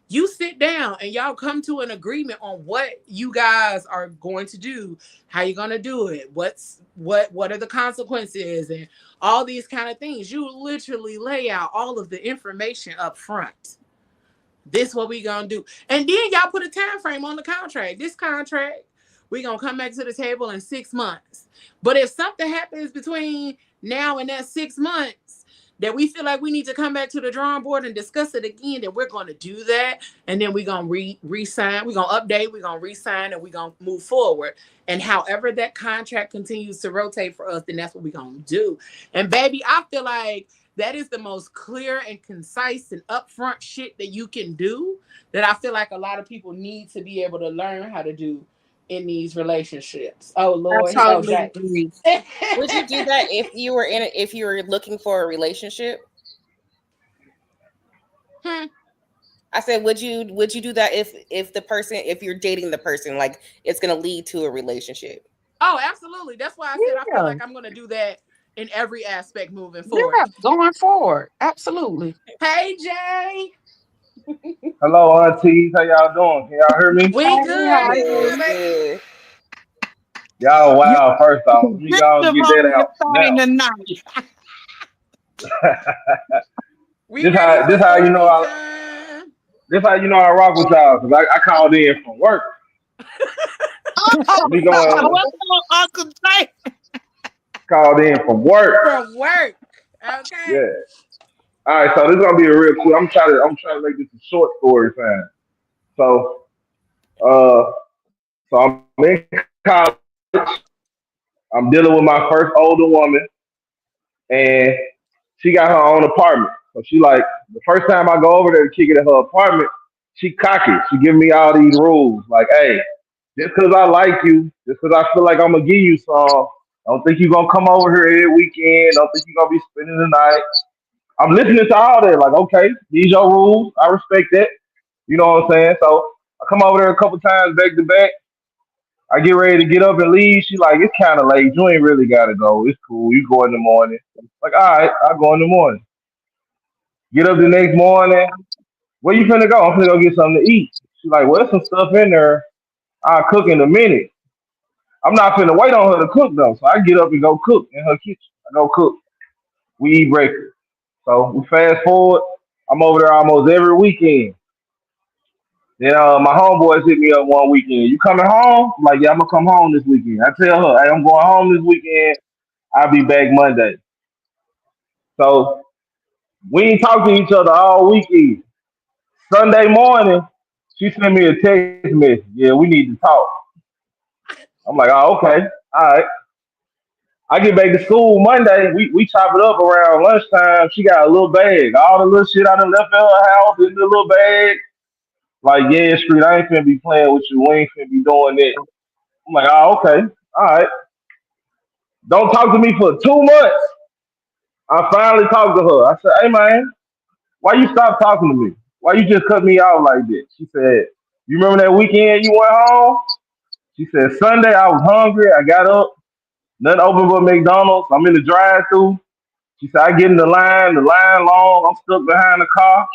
You sit down and y'all come to an agreement on what you guys are going to do, how you're going to do it, what are the consequences and all these kind of things. You literally lay out all of the information up front. This what we gonna do, and then y'all put a time frame on the contract. This contract, we gonna come back to the table in 6 months. But if something happens between now and that 6 months that we feel like we need to come back to the drawing board and discuss it again, then we're gonna do that, and then we're gonna re-sign. We're gonna update. We're gonna re-sign, and we're gonna move forward. And however that contract continues to rotate for us, then that's what we're gonna do. And baby, I feel like that is the most clear and concise and upfront shit that you can do that I feel like a lot of people need to be able to learn how to do in these relationships. Oh I Lord, oh totally Jay. agree. Would you do that if you were looking for a relationship? Hmm. I said, would you do that if the person, if you're dating the person, like it's gonna lead to a relationship? Oh, absolutely. That's why I said I feel Yeah. like I'm gonna do that in every aspect moving forward. Yeah. Going forward. Absolutely. Hey Jay, Hello, aunties. How y'all doing? Can y'all hear me? we Hey, good, how are we Good, good, you? baby. good. Y'all you wow. First off, let me go and convicted get on that your out thing now. tonight. We this ready how for this how you know story I time. this how you know I rock with y'all because I called in from work. Oh, Let me go and what's up, Uncle Jay? called in from work. From work. Okay. Yeah. All right. So this is gonna be a real quick. I'm trying to make this a short story time. So uh so I'm in college. I'm dealing with my first older woman, and she got her own apartment. So she like the first time I go over there to kick it at her apartment, she cocky. She giving me all these rules like, hey. just because I like you, just because I feel like I'm gonna give you some. I don't think you're gonna come over here every weekend. I don't think you're gonna be spending the night. I'm listening to all that. Like, okay, these your rules. I respect that. You know what I'm saying? So I come over there a couple times back to back. I get ready to get up and leave. She like, it's kind of late. You ain't really gotta go. It's cool. You go in the morning. Like, all right, I go in the morning. Get up the next morning. Where you finna go? I'm finna go get something to eat. She like, well, there's some stuff in there. I'll cook in a minute. I'm not finna wait on her to cook though. So I get up and go cook in her kitchen. I go cook. We eat breakfast. So we fast forward. I'm over there almost every weekend. Then my homeboys hit me up one weekend. You coming home? I'm like, yeah, I'm gonna come home this weekend. I tell her, hey, I'm going home this weekend. I'll be back Monday. So we ain't talk to each other all weekend. Sunday morning, she sent me a text message. Yeah, we need to talk. I'm like, oh, okay. All right. I get back to school Monday. We chop it up around lunchtime. She got a little bag. All the little shit I done left at her house in the little bag. Like, yeah, Street, I ain't finna be playing with you. We ain't finna be doing that. I'm like, oh, okay. All right. Don't talk to me for 2 months. I finally talked to her. I said, hey, man, why you stop talking to me? Why you just cut me out like that? She said, you remember that weekend you went home? She said, Sunday I was hungry. I got up. Nothing open but McDonald's. I'm in the drive through. She said, I get in the line long. I'm stuck behind the car.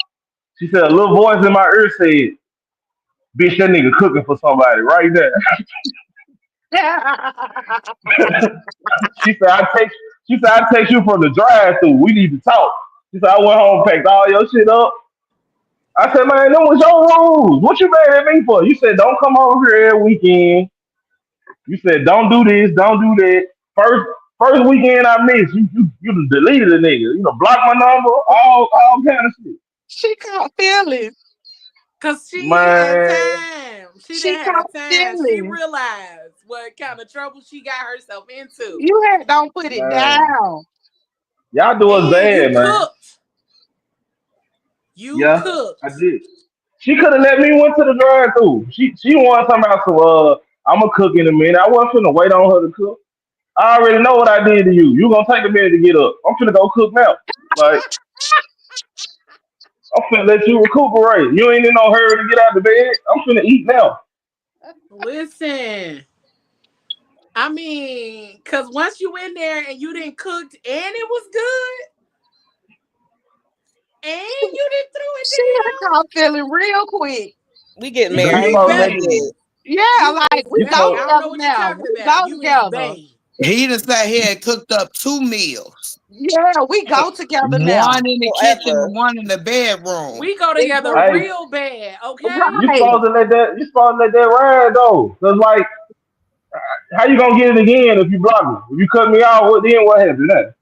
She said, a little voice in my ear said, bitch, that nigga cooking for somebody right there. She said, I text you from the drive through. We need to talk. She said, I went home, packed all your shit up. I said, man, them was your rules. What you mad at me for? You said, don't come over here every weekend. You said, don't do this, don't do that. First weekend I missed, you done deleted a nigga. You done blocked my number, all kind of shit. She caught feelings. Cause she had Man, time. She She didn't have caught time. She feelings. realized what kind of trouble she got herself into. You had don't put it man. down. Y'all do us And you bad, man. cooked. You Yeah, I cooked. did. She could have let me went to the drive through. She wanted something about some I'ma cook in a minute. I wasn't finna wait on her to cook. I already know what I did to you. You gonna take a minute to get up. I'm finna go cook now. Like I'm finna let you recuperate. You ain't in no hurry to get out of bed. I'm finna eat now. Listen, I mean, cause once you in there and you didn't cook and it was good, and you didn't throw it She had caught feeling real quick. We get down, You know, you you was married. supposed to That's let bait. it. Yeah, You like is we you go bait. I supposed don't know together what you're now. talking We about. go You is together. bait. He done sat here and cooked up 2 meals. Yeah, we go together now. One in the kitchen Forever. and one in the bedroom. We go together Exactly. hey, real bad, okay? you Right. supposed to let that ride though. Cause like how you gonna get it again if you block me? If you cut me out, what then what happened? That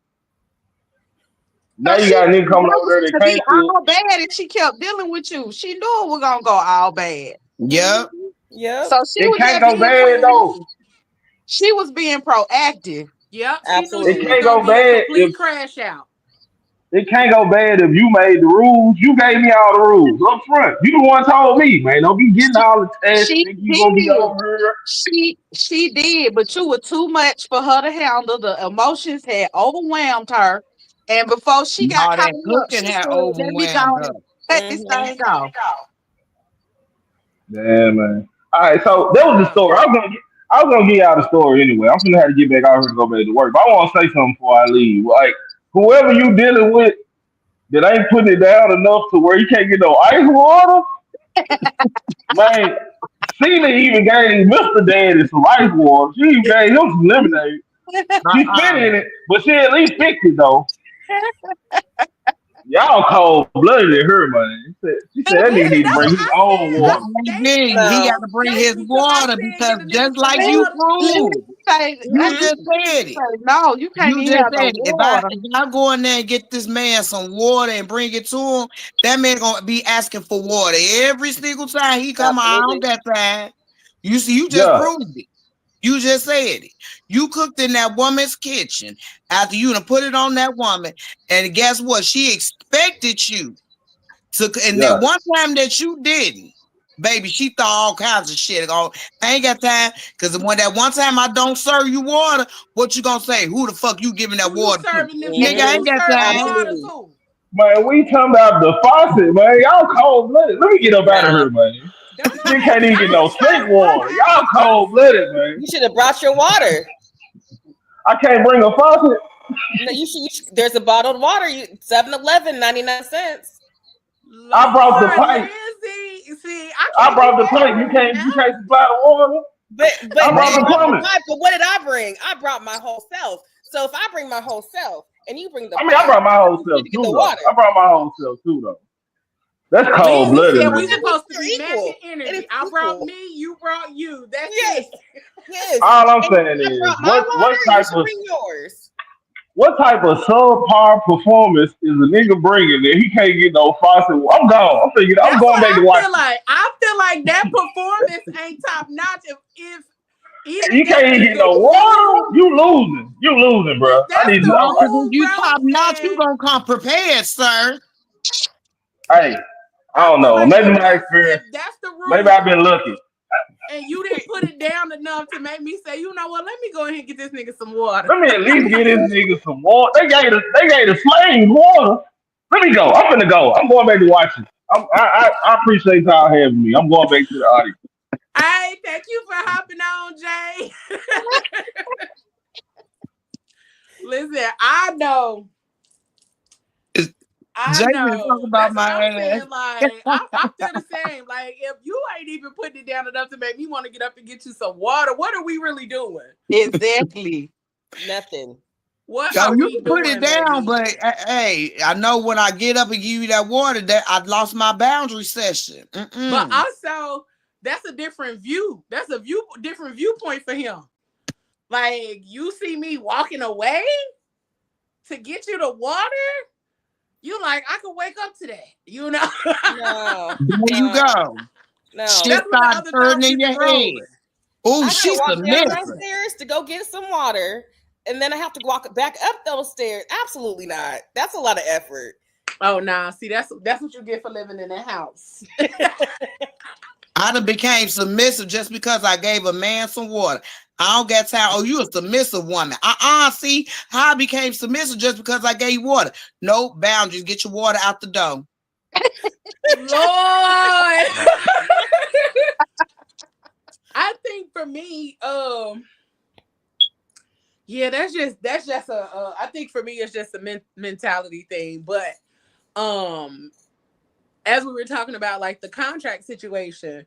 now Cause you she got a nigga knew coming it over was there that gonna be can't cook. all bad if she kept dealing with you. She knew it was gonna go all bad. Hmm. Yep. Yep. So she It was can't just go being bad though. she was being proactive. Yep, she knew It she was Absolutely. can't gonna go be a bad complete if crash out. it can't go bad if you made the rules. You gave me all the rules up front. You the one told me, man. Don't be getting She, all the tests. she Think you gonna be did. over here? She did, but you were too much for her to handle. The emotions had overwhelmed her. And before she got All caught that up, cooking she had said, let me go overwhelmed her. and cut this Hmm. thing off. Yeah, man. All right, Oh so that was the wow. story. I was gonna get out the story anyway. I'm gonna have to get back out here to go back to work. But I want to say something before I leave. Like whoever you dealing with that ain't putting it down enough to where you can't get no ice water, man. Cena even gave Mr. Daddy some ice water. She even gave him some lemonade. She spit Uh-uh. in it, but she at least fixed it though. Y'all cold blooded at her, man. She said that nigga Yeah, need to that's bring what his I own said. I water. Baby, he got No. to bring thank his you, cause I water said because get a nigga just some like Listen, you water. proved, you I just said it. say, no, you can't You even just have no said it. If I water. if I go in there and get this man some water and bring it to him, that man gonna be asking for water every single time he come out Absolutely. that side. You see, you just Yeah, proved it. You just said it. You cooked in that woman's kitchen after you done put it on that woman, and guess what? She expected you to. And that yeah, one time that you didn't. Baby, she thought all kinds of shit. I ain't got time. Because when that one time I don't serve you water, what you gonna say? Who the fuck you giving that Who you water to? serving them? Nigga, I Who ain't you got serving time. water Absolutely. to? Man, we talking about the faucet, man. Y'all cold blooded. Let me get up out of Nah, here, man. Don't She nobody. can't even I get no ain't sink serve water water. out Y'all the cold faucet. blooded, man. you should have brought your water. I can't bring a faucet. No, there's a bottled water. 7-Eleven, 99 cents. I brought the Lord, pipe. Lizzie. See, I I can't do brought the that pipe. for you now. You can't supply the water. But I brought you the Man, brought the plumbing. pipe. But what did I bring? I brought my whole self. So if I bring my whole self and you bring the I mean, I pipe, brought my whole you need self to get the too, though. water. I brought my whole self too, though. That's cold Lizzie blooded, said we man. supposed to You're be matching equal. It is energy. I brought equal. me, you brought you. That's Yes, it. yes. All I'm And saying I is, brought my water. You should bring yours. what type of subpar performance is a nigga bringing that he can't get no faucet? I'm gone. I'm thinking I'm That's going what back to I feel watching. like. I feel like that performance ain't top notch. If even You that's can't even just get the no rule. water. You losing. You losing, bro. If I that's need the you. no, because if rule, you bro, top notch, you then gonna come prepared, sir. Hey, I I don't feel know. like Maybe my experience. if that's the Maybe I've rule, been lucky. and you didn't put it down enough to make me say, you know what, let me go ahead and get this nigga some water. Let me at least get this nigga some water. They gave the slaves water. Let me go. I'm finna go. I'm going back to watching. I appreciate y'all having me. I'm going back to the audience. Hey, thank you for hopping on, Jay. Listen, It's, I Jason talk know. about That's what my I'm ass. saying. Like, I feel the same. Like, if you ain't even putting it down enough to make me want to get up and get you some water, what are we really doing? Exactly. Nothing. What Yo, are you we can put it doing, down, baby? but hey, I know when I get up and give you that water, that I've lost my boundary session. But Mm-mm. also, that's a different view. That's a different viewpoint for him. Like, you see me walking away to get you the water, you like, I could wake up to that, you know? No, There you no, go. no. Shit That's what the start other turning thought in gets your head. rolling. Oh, I gotta she's walk down those submissive. stairs to go get some water, and then I have to walk back up those stairs. Absolutely not. That's a lot of effort. Oh nah, see that's what you get for living in a house. I done became submissive just because I gave a man some water. I don't got time. Oh, you a submissive woman. See how I became submissive just because I gave you water. No boundaries. Get your water out the door. Lord. I think for me, yeah, that's just a. I think for me, it's just a mentality thing. But as we were talking about, like the contract situation,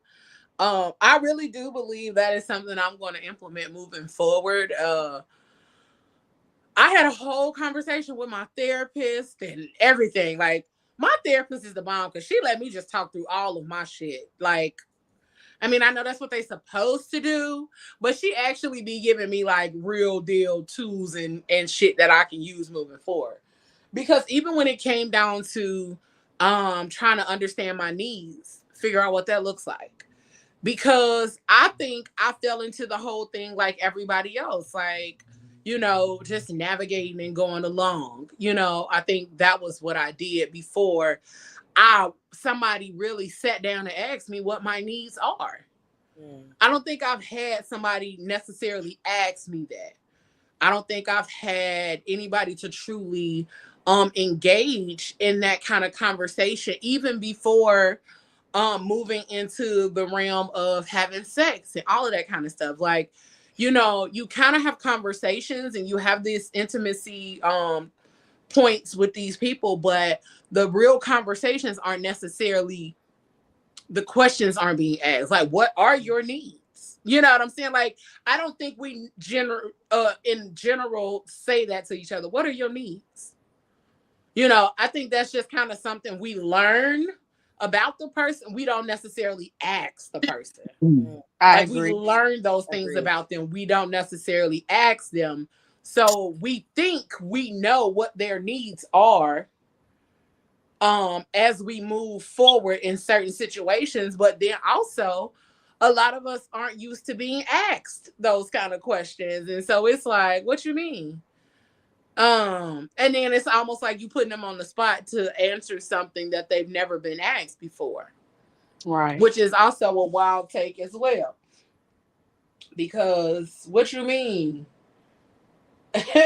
I really do believe that is something I'm going to implement moving forward. I had a whole conversation with my therapist and everything. Like, my therapist is the bomb because she let me just talk through all of my shit. Like, I mean, I know that's what they supposed to do, but she actually be giving me like real deal tools and shit that I can use moving forward. Because even when it came down to trying to understand my needs, figure out what that looks like. Because I think I fell into the whole thing like everybody else, like, just navigating and going along. I think that was what I did before somebody really sat down and asked me what my needs are. I don't think I've had somebody necessarily ask me that. I don't think I've had anybody to truly engage in that kind of conversation, even before moving into the realm of having sex and all of that kind of stuff. Like, you kind of have conversations and you have this intimacy points with these people, but the real conversations aren't necessarily, the questions aren't being asked. Like, what are your needs? You know what I'm saying? Like, I don't think we in general say that to each other. What are your needs? I think that's just kind of something we learn about the person. We don't necessarily ask the person. I Like, we agree. learn those things Agreed. about them. We don't necessarily ask them. So we think we know what their needs are as we move forward in certain situations, but then also a lot of us aren't used to being asked those kind of questions, and so it's like, what you mean? And then it's almost like you putting them on the spot to answer something that they've never been asked before. Right. which is also a wild take as well. Because what you mean?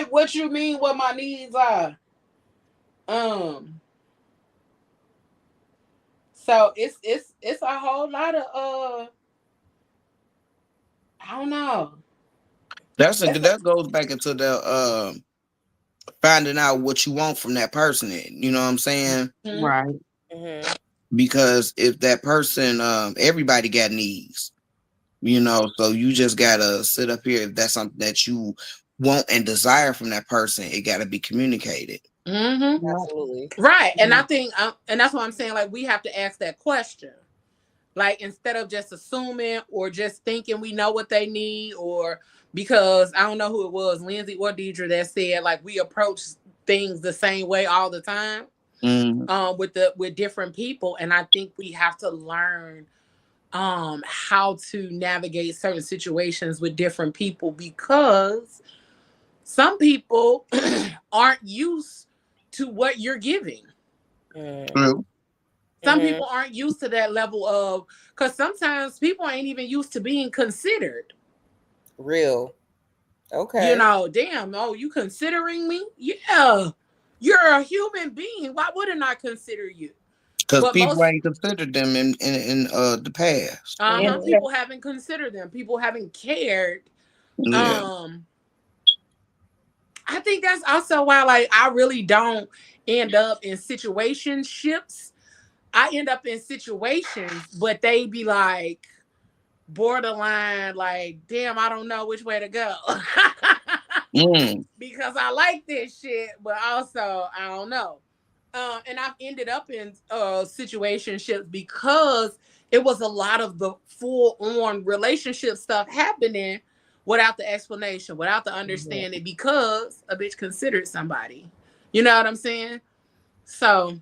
What you mean? What my needs are? Um. So it's a whole lot of I don't know. That goes back into the finding out what you want from that person. You know what I'm saying? Mhm. Right. Mm-hmm. Because if that person, everybody got needs, you know, so you just gotta sit up here. If that's something that you want and desire from that person, it gotta be communicated. Mhm. Yep. Absolutely. Right, and I Yeah. think, and that's what I'm saying. Like we have to ask that question. Like instead of just assuming or just thinking we know what they need, or because I don't know who it was, Lindsay or Deidre, that said like we approach things the same way all the time. Mm. With different people, and I think we have to learn how to navigate certain situations with different people, because some people aren't used to what you're giving. True. Some Mm-hmm. people aren't used to that level of, because sometimes people ain't even used to being considered. Real. Okay. Damn, oh, you considering me? Yeah. You're a human being. Why wouldn't I consider you? Because But people most ain't considered them in the past. And Mm-hmm. people haven't considered them. People haven't cared. Yeah. Um I think that's also why like I really don't end up in situationships. I end up in situations, but they be like borderline, like, damn, I don't know which way to go. Mm. Because I like this shit, but also I don't know. And I've ended up in situationships because it was a lot of the full on relationship stuff happening without the explanation, without the yeah. understanding, because a bitch considered somebody. You know what I'm saying? So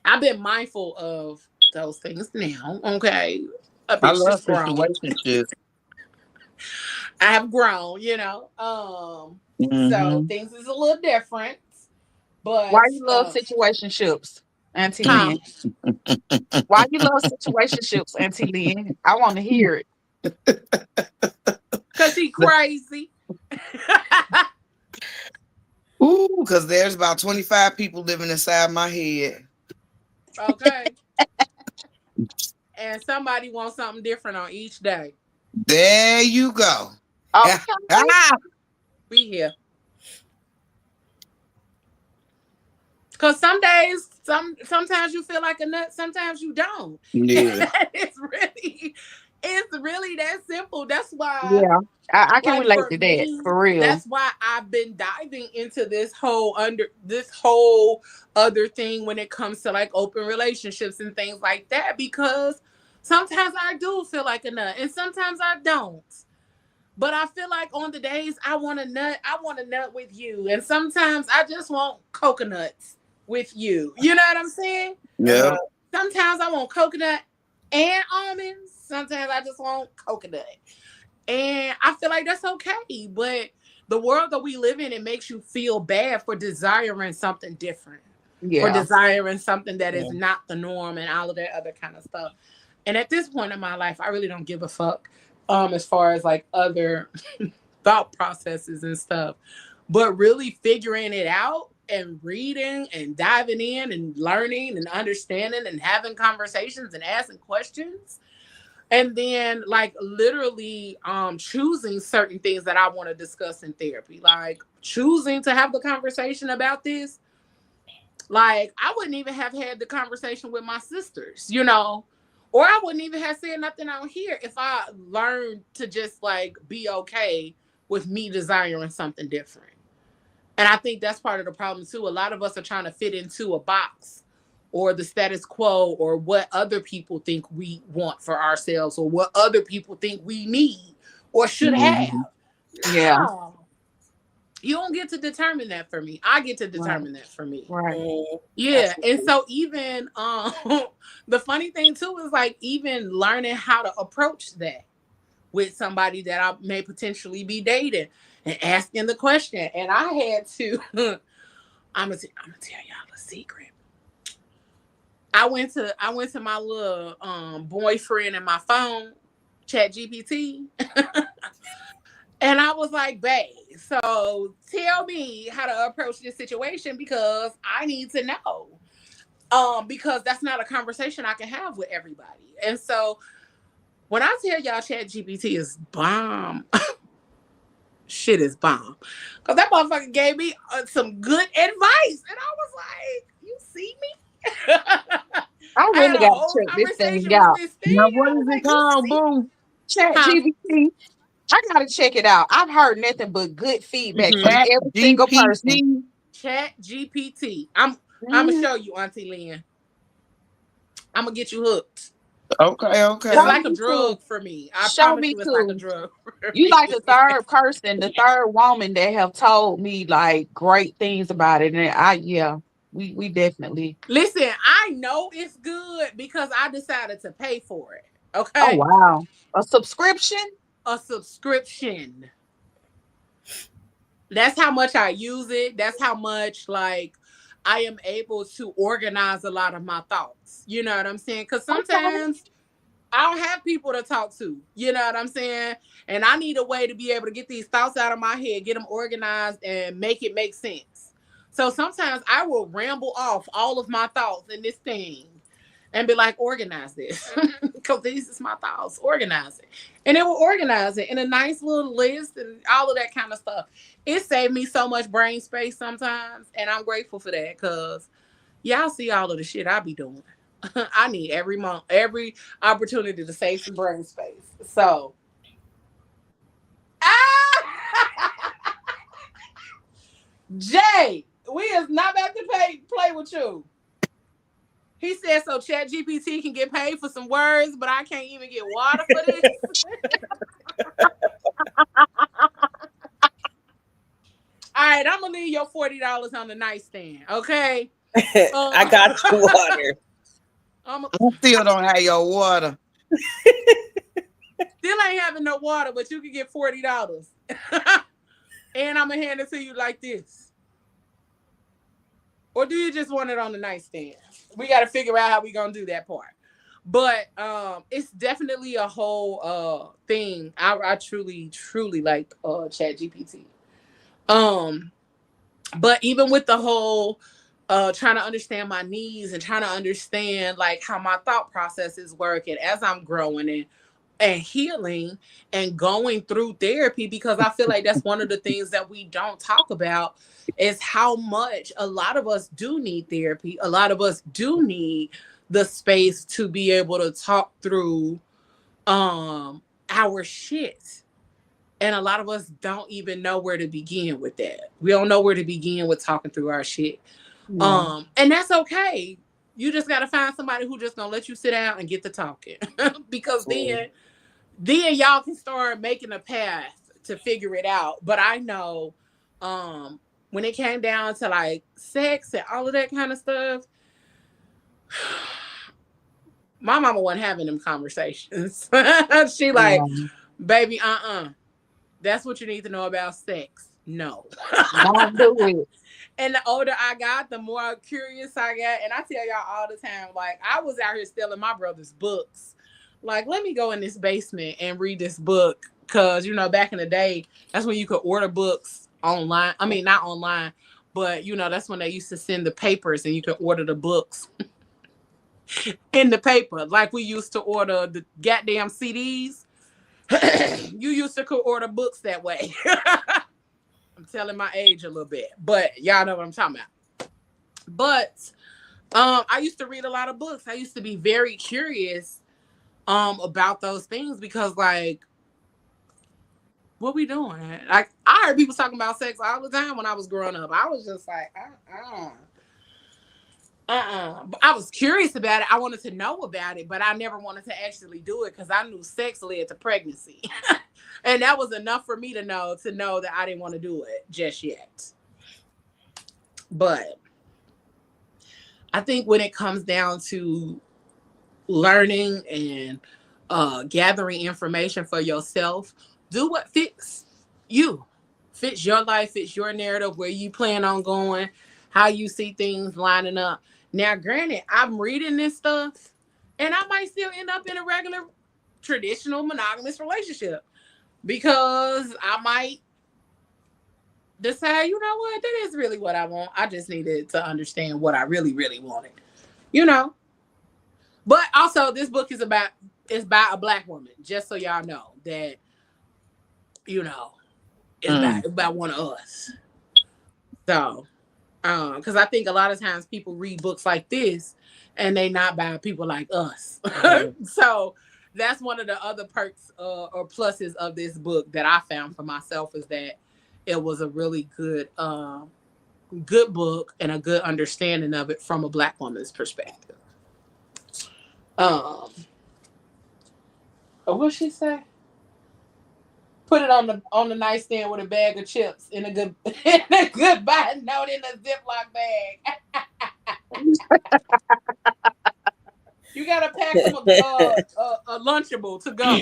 I've been mindful of those things now. Okay. A I bitch love just grown. situationships. I have grown, so Mm-hmm. things is a little different. Why But you love situationships, Auntie huh? Lynn? Why you love situationships, Auntie Lynn? I want to hear it. Cause she crazy. Ooh, because there's about 25 people living inside my head. Okay. And somebody wants something different on each day. There you go. Okay. We here. Cause some days, sometimes you feel like a nut, sometimes you don't. Yeah. It's really that simple. That's why, Yeah. I can like relate for to that me, for real. that's why I've been diving into this whole other thing when it comes to like open relationships and things like that, because sometimes I do feel like a nut and sometimes I don't. But I feel like on the days I want a nut with you. And sometimes I just want coconuts with you. You know what I'm saying? Yeah. Uh-huh. Sometimes I want coconut and almonds. Sometimes I just want coconut. And I feel like that's okay. But the world that we live in, it makes you feel bad for desiring something different, for Yeah. desiring something that is Yeah. not the norm and all of that other kind of stuff. And at this point in my life, I really don't give a fuck as far as like other thought processes and stuff. But really figuring it out and reading and diving in and learning and understanding and having conversations and asking questions, and then like literally choosing certain things that I want to discuss in therapy, like choosing to have the conversation about this. Like I wouldn't even have had the conversation with my sisters, or I wouldn't even have said nothing out here if I learned to just like be okay with me desiring something different. And I think that's part of the problem too. A lot of us are trying to fit into a box or the status quo or what other people think we want for ourselves or what other people think we need or should Mm-hmm. have. Yeah. No, you don't get to determine that for me. I get to Right. determine that for me. Right. Mm-hmm. Yeah. And Absolutely. so even the funny thing too is like even learning how to approach that with somebody that I may potentially be dating and asking the question. And I had to I'm gonna tell y'all a secret. I went to my little boyfriend and my phone, Chat GPT, and I was like, babe, so tell me how to approach this situation because I need to know. Because that's not a conversation I can have with everybody. And so when I tell y'all Chat GPT is bomb, shit is bomb. Because that motherfucker gave me some good advice. And I was like, you see me? I I had really a got to whole check this thing conversation with out. this Now, thing. And what I was is it like, you called, see? boo? Chat Huh? GPT. I gotta check it out. I've heard nothing but good feedback from Mhm. Chat every single person. GPT. Chat GPT. I'm gonna Mhm. show you, Auntie Lynn. I'm gonna get you hooked. Okay, It's okay. Show like a me too. drug for me. I Show promise me you, it's like a too. drug for You like me. the third person, the third woman that have told me like great things about it. And yeah, we definitely. Listen, I know it's good because I decided to pay for it. Oh Okay, wow. A subscription? a subscription. That's how much I use it. That's how much like I am able to organize a lot of my thoughts. You know what I'm saying? Because Okay. sometimes I don't have people to talk to. You know what I'm saying? And I need a way to be able to get these thoughts out of my head, get them organized, and make it make sense. So sometimes I will ramble off all of my thoughts in this thing and be like, organize this. Because these is my thoughts. Organize it. And it will organize it in a nice little list and all of that kind of stuff. It saved me so much brain space sometimes. And I'm grateful for that because y'all see all of the shit I be doing. I need every month, every opportunity to save some brain space. So, Jay, we is not about to play with you. He said so Chat GPT can get paid for some words, but I can't even get water for this. All right, I'm gonna leave your $40 on the nightstand, okay? I got you water. I'm I still don't have your water. still ain't having no water, but you can get $40. And I'm gonna hand it to you like this. Or do you just want it on the nightstand? We got to figure out how we gonna do that part. But it's definitely a whole thing. I truly like Chat GPT. Um, but even with the whole trying to understand my needs and trying to understand like how my thought processes work, and as I'm growing and healing and going through therapy, because I feel like that's one of the things that we don't talk about is how much a lot of us do need therapy. A lot of us do need the space to be able to talk through our shit. And a lot of us don't even know where to begin with that. We don't know where to begin with talking through our shit. Yeah. And that's okay. You just got to find somebody who just gonna let you sit down and get to talking. Because then y'all can start making a path to figure it out. But I know when it came down to like sex and all of that kind of stuff, my mama wasn't having them conversations. She like, Yeah. baby, that's what you need to know about sex. No. Don't do it. And the older I got, the more curious I got. And I tell y'all all the time, like, I was out here stealing my brother's books. Like, let me go in this basement and read this book. Because, you know, back in the day, that's when you could order books online. I mean, not online, but, you know, that's when they used to send the papers and you could order the books in the paper. Like we used to order the goddamn CDs. You used to could order books that way. I'm telling my age a little bit, but y'all know what I'm talking about. But I used to read a lot of books. I used to be very curious about those things because like what we doing? Like I heard people talking about sex all the time when I was growing up. I was just like, But I was curious about it. I wanted to know about it, but I never wanted to actually do it because I knew sex led to pregnancy. And that was enough for me to know that I didn't want to do it just yet. But I think when it comes down to learning and gathering information for yourself, do what fits you, fits your life, fits your narrative, where you plan on going, how you see things lining up. Now, granted, I'm reading this stuff, and I might still end up in a regular, traditional monogamous relationship because I might decide, you know what, that is really what I want. I just needed to understand what I really, really wanted, you know. But also, this book is by a black woman. Just so y'all know that, you know, it's about one of us. So, because I think a lot of times people read books like this, and they not by people like us. So that's one of the other perks or pluses of this book that I found for myself is that it was a really good book and a good understanding of it from a black woman's perspective. What she say? Put it on the nightstand with a bag of chips in a good in a goodbye note in a Ziploc bag. You gotta pack them a Lunchable to go.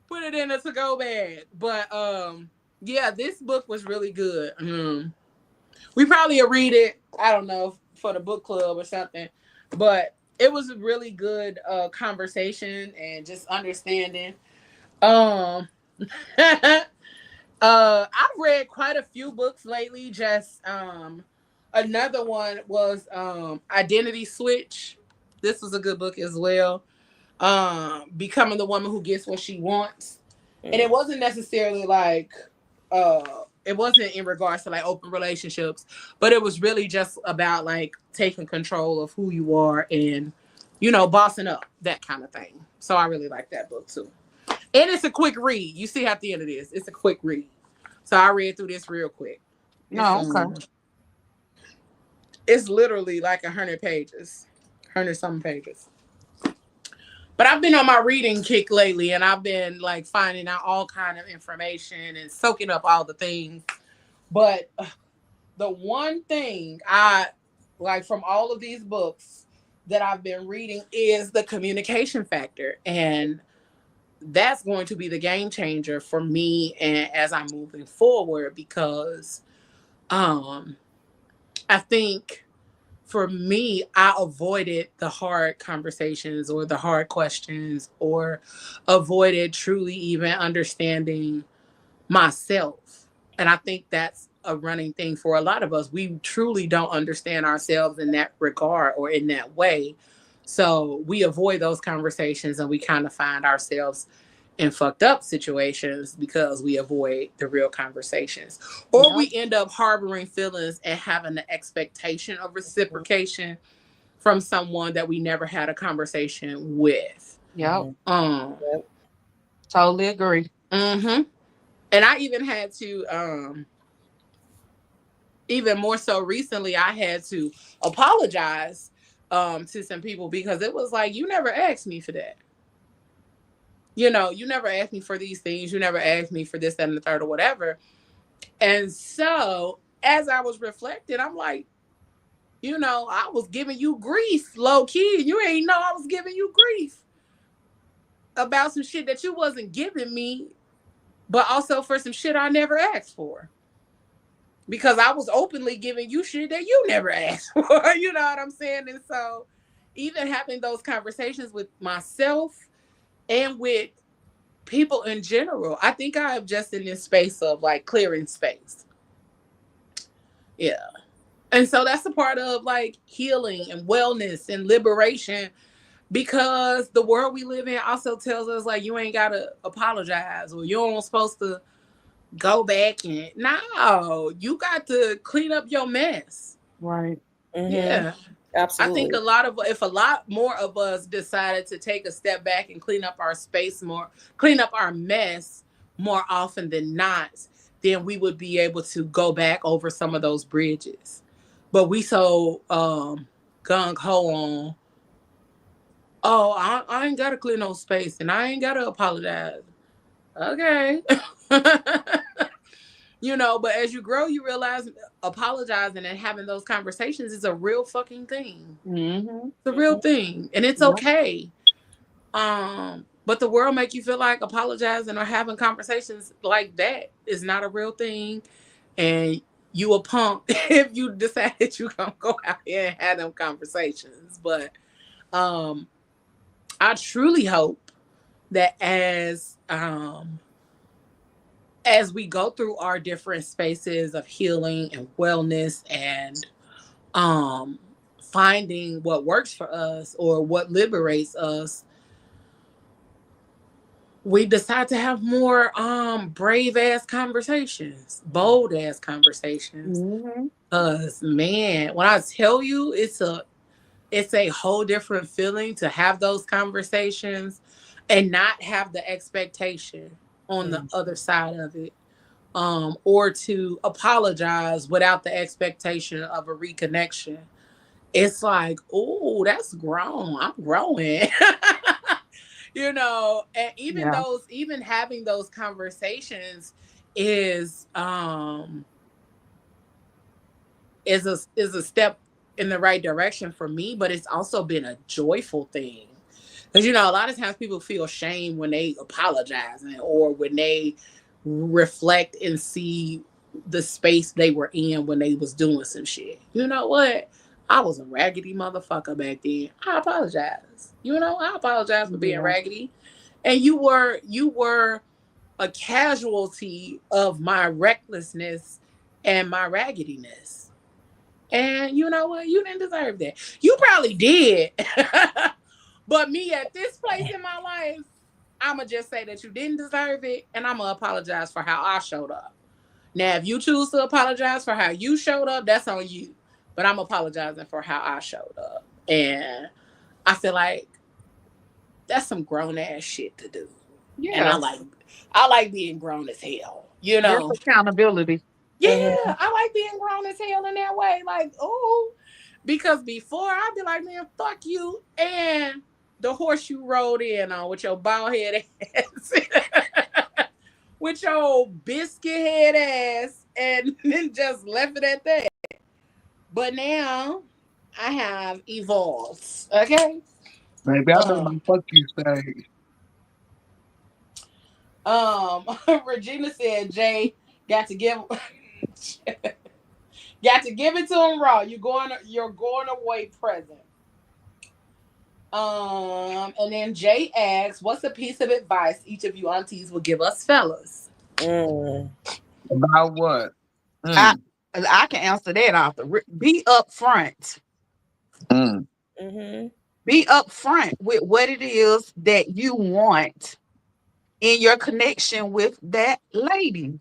Put it in a to go bag. But yeah, this book was really good. We probably will read it. I don't know for the book club or something, but it was a really good conversation and just understanding. I've read quite a few books lately. Just another one was Identity Switch. This was a good book as well. Becoming the woman who gets what she wants. And it wasn't necessarily like it wasn't in regards to like open relationships, but it was really just about like taking control of who you are and, you know, bossing up, that kind of thing. So I really like that book too. And it's a quick read. You see at the end of this, it's a quick read. So I read through this real quick. Okay. It's literally like 100 pages, 100 something pages. But I've been on my reading kick lately, and I've been like finding out all kind of information and soaking up all the things. But the one thing I like from all of these books that I've been reading is the communication factor. And that's going to be the game changer for me and as I'm moving forward because I think for me, I avoided the hard conversations or the hard questions or avoided truly even understanding myself. And I think that's a running thing for a lot of us. We truly don't understand ourselves in that regard or in that way. So we avoid those conversations and we kind of find ourselves in fucked up situations because we avoid the real conversations. Or we end up harboring feelings and having the expectation of reciprocation from someone that we never had a conversation with. Yep. Totally agree. And I even had to even more so recently, I had to apologize to some people because it was like, you never asked me for that. You know, you never asked me for these things. You never asked me for this, that, and the third or whatever. And so as I was reflecting, I'm like, you know, I was giving you grief, low key. You ain't know I was giving you grief about some shit that you wasn't giving me, but also for some shit I never asked for. Because I was openly giving you shit that you never asked for. You know what I'm saying? And so even having those conversations with myself and with people in general, I think I am just in this space of like clearing space. Yeah. And so that's a part of like healing and wellness and liberation because the world we live in also tells us like you ain't gotta apologize or you ain't supposed to go back and no, you got to clean up your mess. Right. Yeah. Absolutely. I think if a lot more of us decided to take a step back and clean up our space more, clean up our mess more often than not, then we would be able to go back over some of those bridges. But we so gung ho on, oh, I ain't got to clear no space and I ain't got to apologize. Okay. You know, but as you grow, you realize apologizing and having those conversations is a real fucking thing. It's a real thing. And it's okay. But the world make you feel like apologizing or having conversations like that is not a real thing. And you a punk if you decide that you gonna go out here and have them conversations. But um I truly hope that as we go through our different spaces of healing and wellness and um finding what works for us or what liberates us, we decide to have more brave ass conversations, bold ass conversations. Mm-hmm. Cause man, when I tell you it's a whole different feeling to have those conversations and not have the expectation on the Mm. other side of it. Or to apologize without the expectation of a reconnection. It's like, oh, that's grown. I'm growing. And Yeah. even having those conversations is is a step in the right direction for me, but it's also been a joyful thing. Because a lot of times people feel shame when they apologize or when they reflect and see the space they were in when they was doing some shit. You know what? I was a raggedy motherfucker back then. I apologize. I apologize for being Yeah. raggedy. And you were a casualty of my recklessness and my raggediness. And you know what? You didn't deserve that. You probably did. But me at this place in my life, I'ma just say that you didn't deserve it, and I'ma apologize for how I showed up. Now, if you choose to apologize for how you showed up, that's on you. But I'm apologizing for how I showed up, and I feel like that's some grown ass shit to do. And I Yeah. like being grown as hell. That's accountability. Yeah, Mhm. I like being grown as hell in that way. Like, oh, because before I'd be like, man, fuck you and the horse you rode in on with your bald head ass, with your biscuit head ass, and then just left it at that. But now I have evolved. Okay. Maybe I know Um, my fuck you say. Regina said Jay got to give got to give it to him raw. You're going away present. And then Jay asks, "What's a piece of advice each of you aunties would give us fellas?" Mm. About what? I Mm, I can answer that off be upfront. mm. Mhm. Be upfront with what it is that you want in your connection with that lady.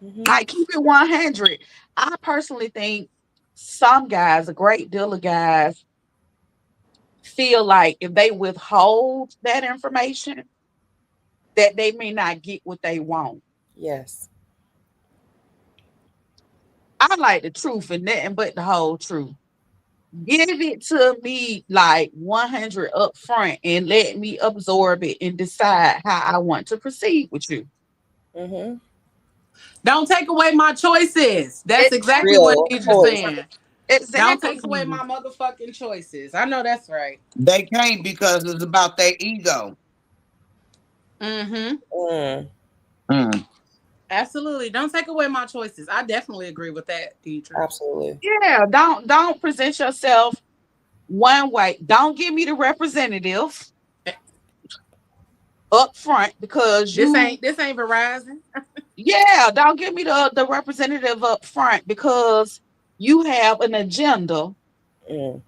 Mhm. Like keep it 100. I personally think some guys, a great deal of guys, feel like if they withhold that information, that they may not get what they want. Yes. I like the truth and nothing but the whole truth. Give it to me like 100 up front and let me absorb it and decide how I want to proceed with you. Mhm. Don't take away my choices. That's exactly Exactly. what Real, of Deidre's course. saying. Don't take away Exactly. my motherfucking choices. I know that's right. They can't because it's about their ego. Mm-hmm. Mm. Mm. Absolutely. Don't take away my choices. I definitely agree with that, Deidre. Absolutely. Yeah, don't present yourself one way. Don't give me the representative up front because This you ain't this ain't Verizon. yeah, don't give me the representative up front because you have an agenda. Mm.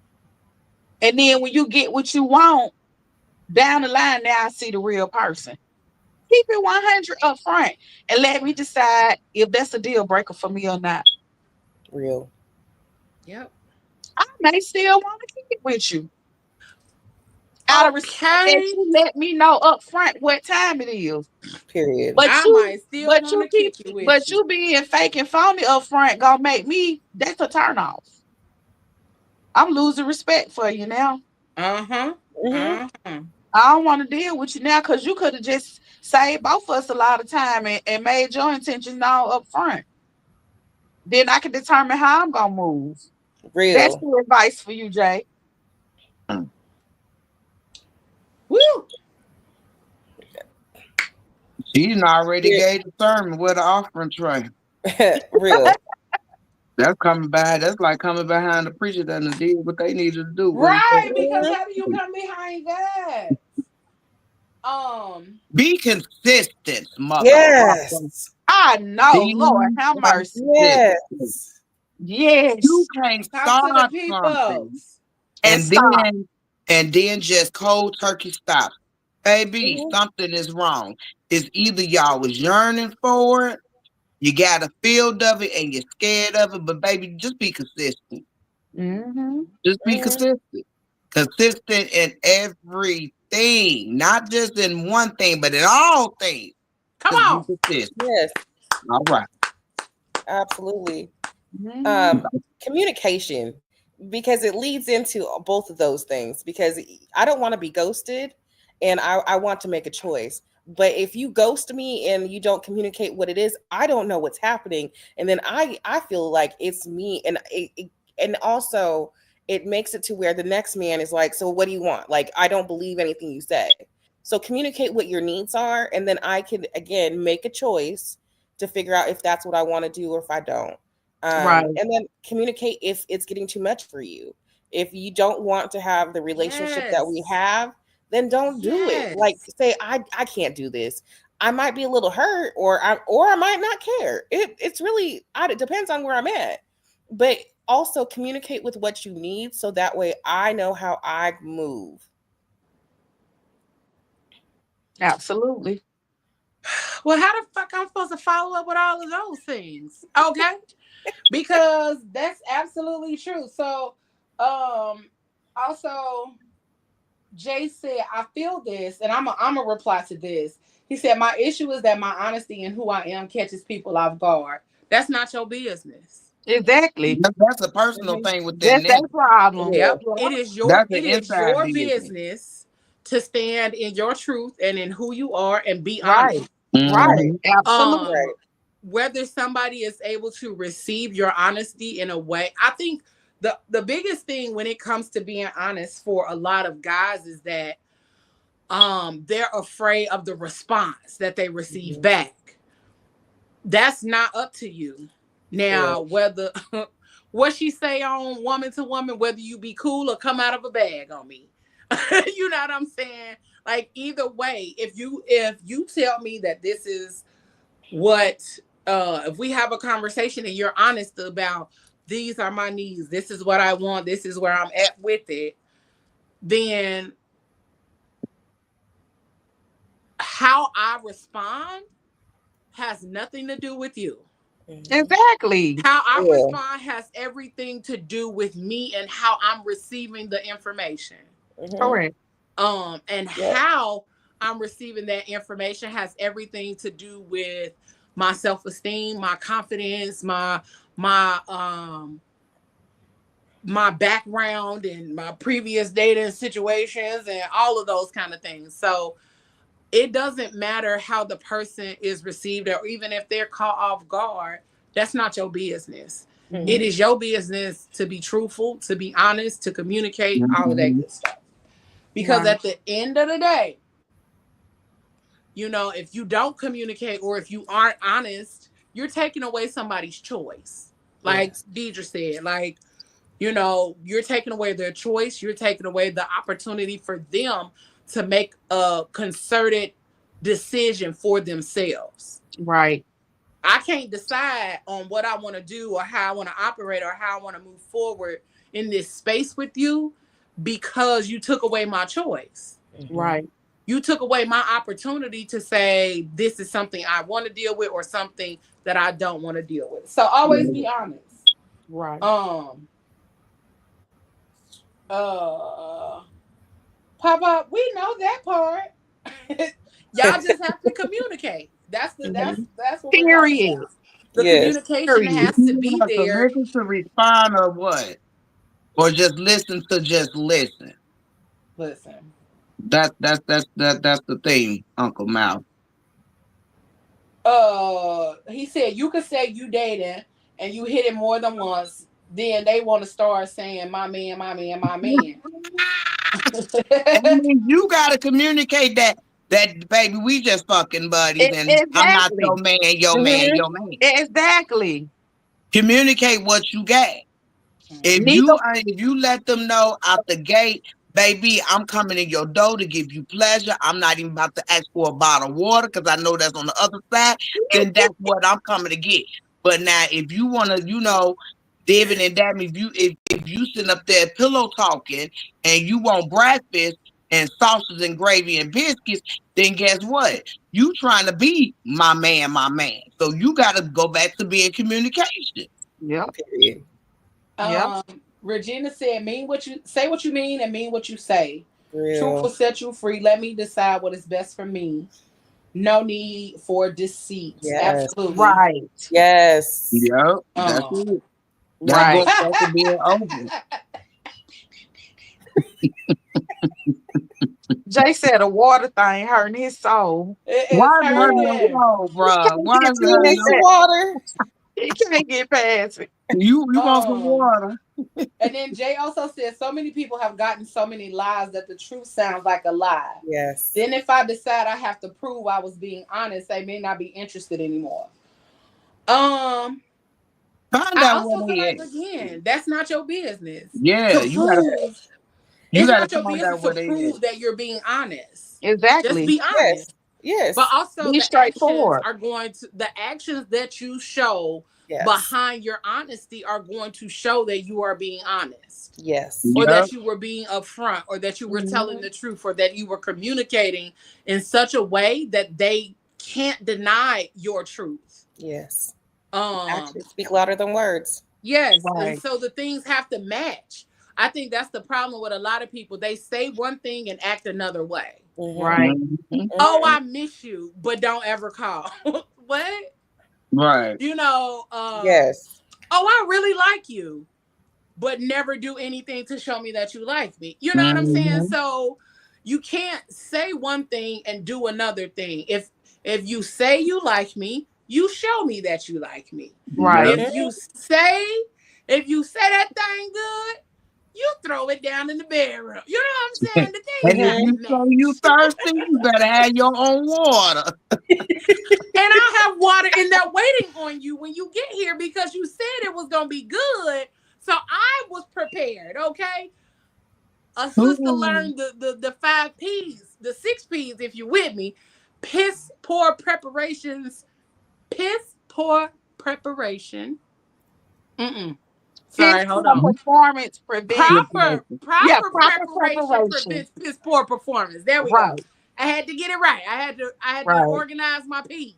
And then when you get what you want, down the line, now I see the real person. Keep it 100 up front and let me decide if that's a deal breaker for me or not. Real. Yep. I may still want to keep it with you out of respect that Okay. you let me know up front what time it is. Period. But I you, might still but want you to keep, kick it with but you. you being fake and phony up front gonna make me. That's a turn off. I'm losing respect for you now. Uh-huh. Mhm. Uh-huh. I don't want to deal with you now because you could have just saved both of us a lot of time and made your intentions known up front. Then I can determine how I'm gonna move. That's Real. the advice for you, Jay. Mm. Woo! She already gave the sermon with the offering tray. Real. That's coming by. That's like coming behind the preacher that did what they needed to do. What he Right, because Mhm. how do you come behind that? Um, Be consistent, motherfucker. Yes. I know, Lord, Be have mercy. consistent. Yes. You Yes. can't talk to the start something peoples. And and stop. then just cold turkey stop. Baby, Mhm. something is wrong. It's either y'all was yearning for it, you got a field of it, and you're scared of it. But baby, just be consistent. Mm-hmm. Just be Mhm. consistent. Consistent in everything, not just in one thing, but in all things. Come Just be on. consistent. Yes. All right. Absolutely. Mm-hmm. um Communication, because it leads into both of those things, because I don't want to be ghosted, and I want to make a choice. But if you ghost me and you don't communicate what it is, I don't know what's happening, and then I feel like it's me, and and also it makes it to where the next man is like, so what do you want? Like, I don't believe anything you say. So communicate what your needs are, and then I can again make a choice to figure out if that's what I want to do or if I don't. Right. And then communicate if it's getting too much for you. If you don't want to have the relationship that we Yes. have, then don't do it. Like, Yes. say, I can't do this. I might be a little hurt, or I might not care. It's really, it depends on where I'm at. But also communicate with what you need, so that way I know how I move. Absolutely. Well, how the fuck I'm supposed to follow up with all of those things? Okay. Because that's absolutely true. So, also, Jay said, I feel this, and I'm a reply to this. He said, my issue is that my honesty and who I am catches people off guard. That's not your business. Exactly. That's a personal Mhm. thing within That's them. their problem. Yeah. Yep. It is your That's an it is inside your business. business to stand in your truth and in who you are and be honest. Right. Right. Mhm. Absolutely. Um, Right. whether somebody is able to receive your honesty in a way, I think the biggest thing when it comes to being honest for a lot of guys is that they're afraid of the response that they receive Mhm. back. That's not up to you. Yeah. Now, whether what she say on woman to woman, whether you be cool or come out of a bag on me. You know what I'm saying? Like, either way, if you tell me that this is what, if we have a conversation and you're honest about, these are my needs, this is what I want, this is where I'm at with it, then how I respond has nothing to do with you. Mhm. Exactly. How I Yeah. respond has everything to do with me and how I'm receiving the information. Mhm. Correct. And Yep. how I'm receiving that information has everything to do with my self-esteem, my confidence, my my background and my previous dating situations and all of those kind of things. So it doesn't matter how the person is received, or even if they're caught off guard, that's not your business. It Mhm. Mhm. is your business to be truthful, to be honest, to communicate, all of that Mhm. good stuff. Because Right. at the end of the day, if you don't communicate or if you aren't honest, you're taking away somebody's choice. Like Yes. Deidre said, like, you're taking away their choice, you're taking away the opportunity for them to make a concerted decision for themselves. Right. I can't decide on what I want to do or how I want to operate or how I want to move forward in this space with you because you took away my choice. Mhm. Right. You took away my opportunity to say this is something I want to deal with or something that I don't want to deal with. So always be honest. Right. Um uh Pop up, we know that part. Y'all just have to communicate. That's the that's Mhm. that's what we're talking Period. about. The Yes. communication Period. has to You be have to there. listen to respond or what? Or just listen to just listen. Listen. That's the thing, Uncle Mal. He said you could say you dating and you hit it more than once, then they want to start saying my man, my man, my man. I mean, you gotta communicate that baby, we just fucking buddies, and I'm not your Exactly. man, your man, Mhm. your man. Exactly. Communicate what you got. If Neither. you let them know out the gate, baby, I'm coming in your door to give you pleasure. I'm not even about to ask for a bottle of water because I know that's on the other side. Then that's what I'm coming to get. But now, if you want to, David and Dabney, if you sitting up there pillow talking and you want breakfast and sausage and gravy and biscuits, then guess what? You trying to be my man, my man. So you got to go back to being communication. Yep. Period. Yep. Regina said, "Mean what you say, what you mean, and mean what you say. Truth will Real. set you free. Let me decide what is best for me. No need for deceit." Yes. Absolutely. Right. Yes. Yep, that's Um, it. That Right. goes back to being open. Jay said a water thing hurting his soul. it Why is is it hurting your hurting. soul, bro? Why He is it He hurting needs your some water. can't get past it. you want some Um, water? and then Jay also said, "So many people have gotten so many lies that the truth sounds like a lie. Yes. Then if I decide I have to prove I was being honest, they may not be interested anymore." Um, Find I out also where feel they like at. again, that's not your business Yeah, to prove. you It's gotta not your find business out to where they at. prove that you're being honest. Just Exactly. be Yes. honest. But Yes. also Be the actions straightforward. are going to the actions that you show Yes. behind your honesty are going to show that you are being honest, Yes. or Yep. that you were being upfront, or that you were telling Mhm. the truth, or that you were communicating in such a way that they can't deny your truth. Yes. Um Actions speak louder than words. yes, and Right. so the things have to match. I think that's the problem with a lot of people. They say one thing and act another way. Mm-hmm. Right. Mhm. Oh, Mm-hmm. I miss you, but don't ever call. What? Right. You know, Yes. oh, I really like you, but never do anything to show me that you like me. You know what I'm saying? Mhm. So you can't say one thing and do another thing. If you say you like me, you show me that you like me. Yep. Right. If you say if you say that thing good, you throw it down in the bedroom. You know what I'm saying? The things And if have Mm-hmm. to you say you match. thirsty, you better have your own water. And I'll have water in there waiting on you when you get here because you said it was gonna be good. So I was prepared, okay? A sister Ooh. learned the 5 P's, the 6 P's, if you're with me. Piss poor preparations, piss poor preparation. Mm-mm. His Sorry, hold on. performance prevents. Yeah, Proper proper preparation preparation. prevents piss poor performance. There we go. Right. I had to get it right. I had to Right. organize my P's.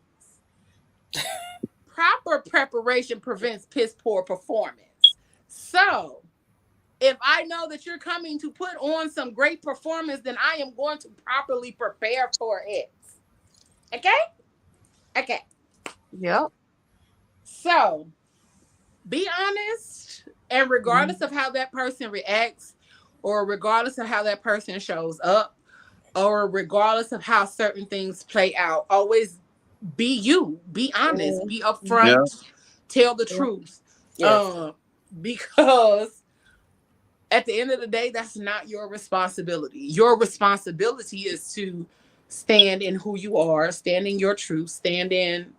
Proper preparation prevents piss poor performance. So, if I know that you're coming to put on some great performance, then I am going to properly prepare for it. Okay? Okay. Yep. So, be honest, and regardless Mhm. of how that person reacts, or regardless of how that person shows up, or regardless of how certain things play out, always be you, be honest, be Mhm. Yep. upfront, tell the Yep. truth. Yes. Um, because at the end of the day, that's not your responsibility. Your responsibility is to stand in who you are, stand in your truth, stand in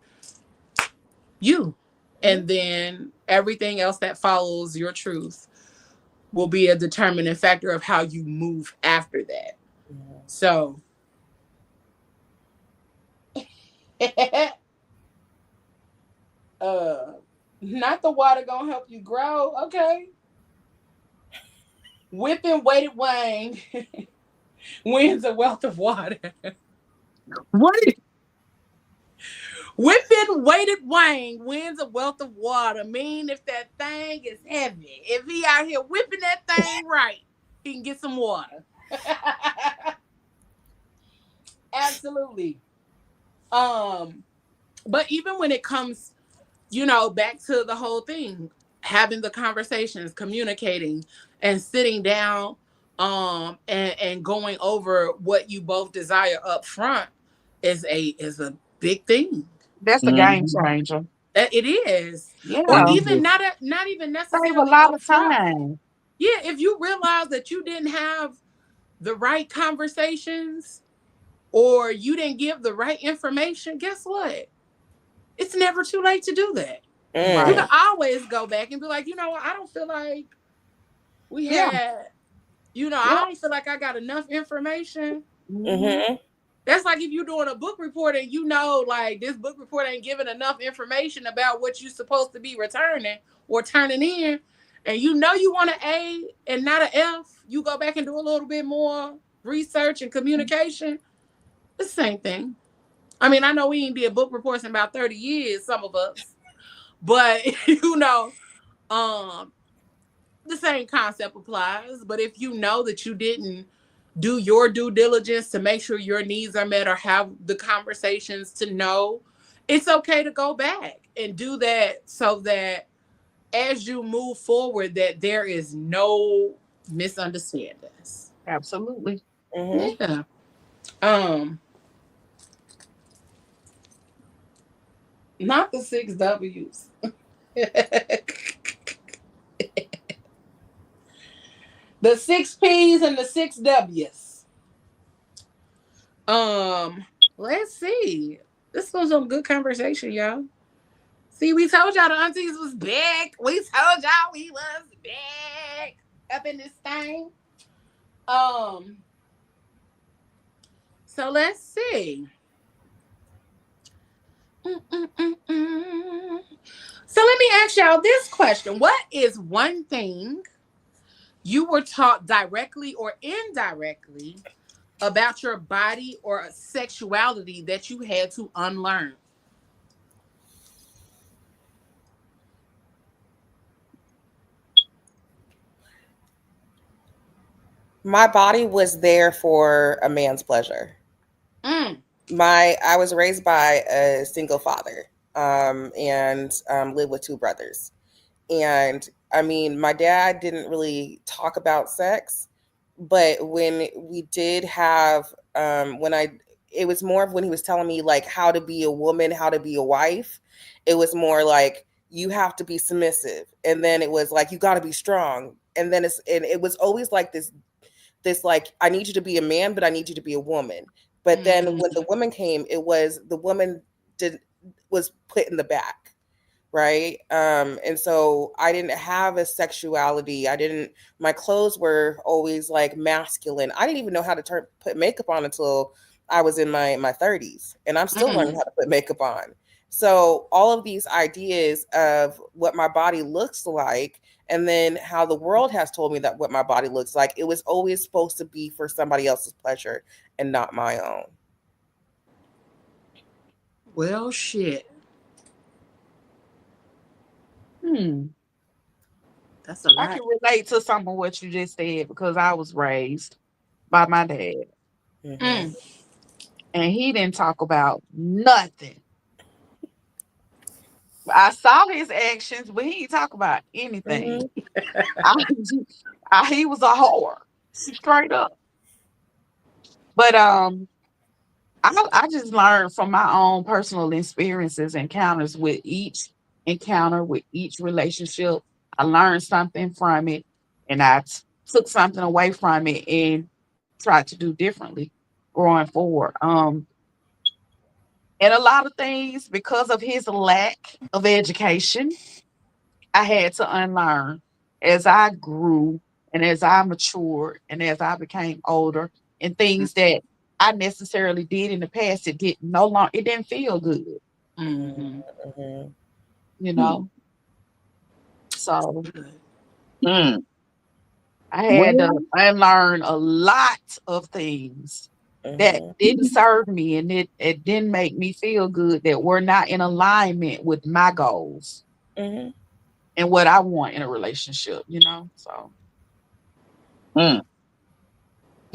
you. Mm-hmm. And then everything else that follows your truth will be a determining factor of how you move after that. So, uh, not the water gonna help you grow, okay? Whipping weighted wang wins a wealth of water. What is Whipping weighted wang wins a wealth of water. Mean if that thing is heavy, if he out here whipping that thing right, he can get some water. Absolutely. Um, but even when it comes, back to the whole thing, having the conversations, communicating, and sitting down, and going over what you both desire up front is a big thing. That's a game Mhm. changer. It is. Or Yeah. It even is. not even Save a necessarily lot up of front. time. Yeah, if you realize that you didn't have the right conversations or you didn't give the right information, guess what? It's never too late to do that. You Mm. can always go back and be like, you know what, I don't feel like we Yeah. had, I Yeah. don't feel like I got enough information. Mhm. Mhm. That's like if you're doing a book report and like this book report ain't giving enough information about what you're supposed to be returning or turning in, and you want an A and not an F, you go back and do a little bit more research and communication. It's the same thing. I mean, I know we ain't did book reports in about 30 years, some of us, but um, the same concept applies. But if you know that you didn't do your due diligence to make sure your needs are met or have the conversations to know, it's okay to go back and do that so that as you move forward that there is no misunderstandings. Absolutely. Mhm. Yeah. Um Not the six W's. The six P's and the six W's. Um, let's see. This was a good conversation, y'all. See, we told y'all the aunties was back. We told y'all we was back up in this thing. Um, so let's see. Mm-mm-mm-mm. So let me ask y'all this question. What is one thing you were taught directly or indirectly about your body or sexuality that you had to unlearn? My body was there for a man's pleasure. Mm, I was raised by a single father, and lived with two brothers. And I mean, my dad didn't really talk about sex, but when we did have, when I, it was more of when he was telling me like how to be a woman, how to be a wife. It was more like you have to be submissive, and then it was like you got to be strong, and then and it was always like this like I need you to be a man, but I need you to be a woman. But then mm, when the woman came, it was the woman did was put in the back, right? And so I didn't have a sexuality. I didn't. My clothes were always like masculine. I didn't even know how to put makeup on until I was in my 30s, and I'm still learning mm, how to put makeup on. So all of these ideas of what my body looks like, and then how the world has told me that what my body looks like, it was always supposed to be for somebody else's pleasure and not my own. well, shit. Hmm. That's a I lot. can relate to some of what you just said because I was raised by my dad, Hmm. Mm, and he didn't talk about nothing. I saw his actions, but he didn't talk about anything. Hmm. I, he was a whore, straight up. But I just learned from my own personal experiences, encounters with each encounter, with each relationship. I learned something from it, and took something away from it and tried to do differently going forward. And a lot of things because of his lack of education, I had to unlearn as I grew and as I matured and as I became older, and things that I necessarily did in the past, it didn't no longer it didn't feel good, mm-hmm. Hmm. you Hmm. know. So Good. Mm. I had to Well, unlearn a lot of things that Hmm. didn't serve me, and it didn't make me feel good, that were not in alignment with my goals Hmm. and what I want in a relationship, you know. So mm,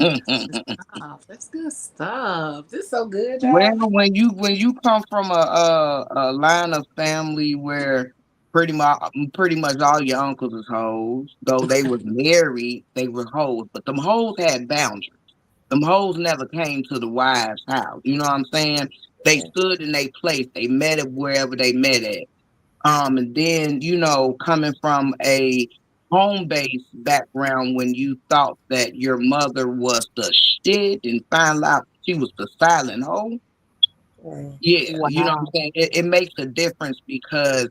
mm, That's mm, good mm, mm. stuff. That's good stuff. This is so good, Well, y'all. when you come from a line of family where pretty much all your uncles is hoes, though they was married, they were hoes, but them hoes had boundaries. Them hoes never came to the wives' house. You know what I'm saying? They stood in their place. They met it wherever they met at. And then, coming from a home based background when you thought that your mother was the shit and found out she was the silent hoe. Hmm. Yeah, you know what I'm wow. saying? It makes a difference because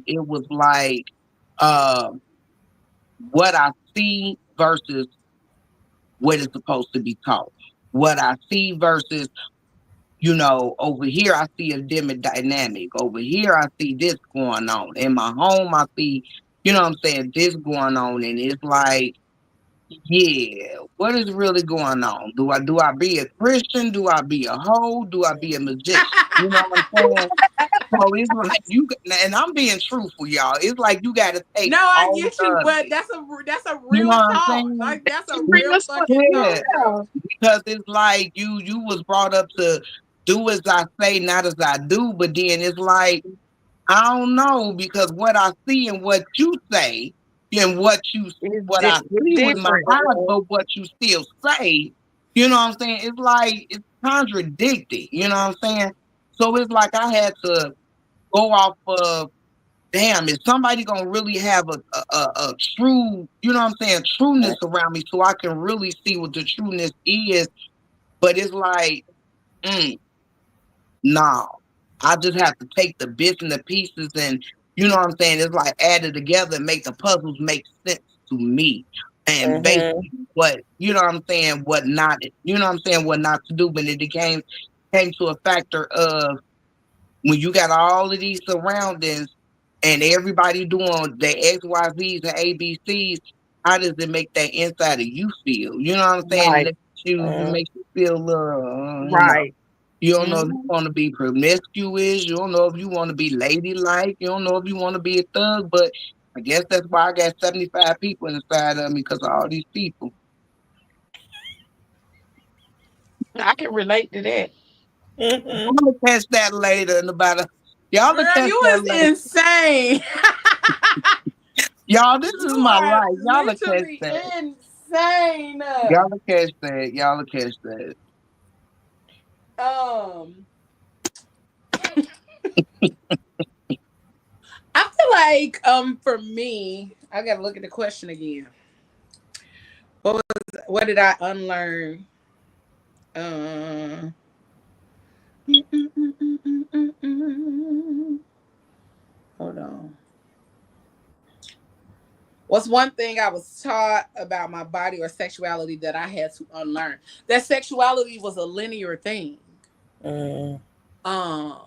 It was like uh, what I see versus what is supposed to be taught. What I see versus, over here I see a different dynamic. Over here I see this going on. In my home I see, what I'm saying, this going on. And it's like, yeah, what is really going on? Do I be a Christian? Do I be a hoe? Do I be a magician? You know what I'm saying? So it's like and I'm being truthful, y'all. It's like you got to take No, I all get you, of but it. that's a You know real what I'm talk. saying? Like that's a Bring real us what fucking Yeah, talk, bro. because it's like you was brought up to do as I say, not as I do. But then it's like I don't know, because what I see and what you say and what I it's see with my different. eyes, but what you still say, you know what I'm saying? It's like it's contradicting. You know what I'm saying? So it's like I had to go off of, damn, is somebody gonna really have a true, you know what I'm saying, trueness around me, so I can really see what the trueness is. But it's like, no, I just have to take the bits and the pieces, and you know what I'm saying, it's like add it together and make the puzzles make sense to me. And basically what, you know what I'm saying, what not, you know what I'm saying, what not to do. But it came to a factor of, when you got all of these surroundings and everybody doing their XYZs and ABCs, how does it make that inside of you feel? You know what I'm saying? And Right. you make you feel a little, Right. you don't know if you Mhm. want to be promiscuous. You don't know if you want to be ladylike. You don't know if you want to be a thug. But I guess that's why I got 75 people inside of me, because of all these people. I can relate to that. I'm gonna catch that later in about a. Y'all will Girl, catch you that was later. insane. Y'all, this You is my are life. Y'all will catch literally that. insane. Y'all will catch that. Y'all will catch that. Um, I feel like for me, I gotta look at the question again. What did I unlearn? Uh, hold on. What's one thing I was taught about my body or sexuality that I had to unlearn? That sexuality was a linear thing. Um,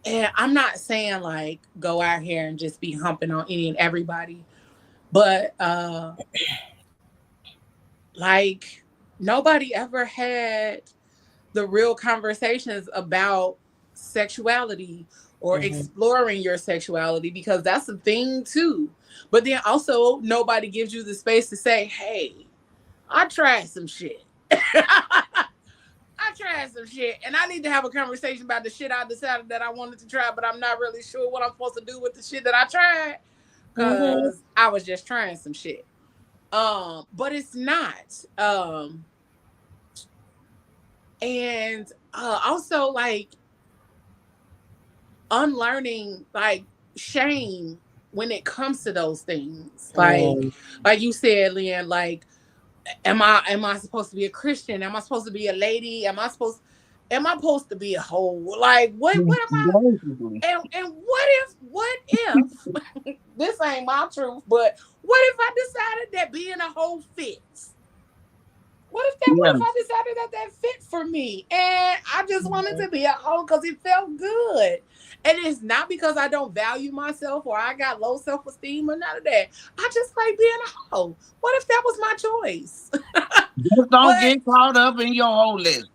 and I'm not saying like go out here and just be humping on any and everybody, but like nobody ever had the real conversations about sexuality or exploring your sexuality, because that's a thing too. But then also nobody gives you the space to say, hey, I tried some shit. I tried some shit and I need to have a conversation about the shit I decided that I wanted to try, but I'm not really sure what I'm supposed to do with the shit that I tried, because I was just trying some shit. But it's not. And also like unlearning like shame when it comes to those things. Like you said, Leanne, like am I supposed to be a Christian? Am I supposed to be a lady? Am I supposed to be a hoe? Like what am I, Basically. and what if this ain't my truth, but what if I decided that being a hoe fits? What Yeah. if I decided that that fit for me and I just wanted to be a hoe because it felt good? And it's not because I don't value myself or I got low self-esteem or none of that. I just like being a hoe. What if that was my choice? Just don't but get caught up in your whole list.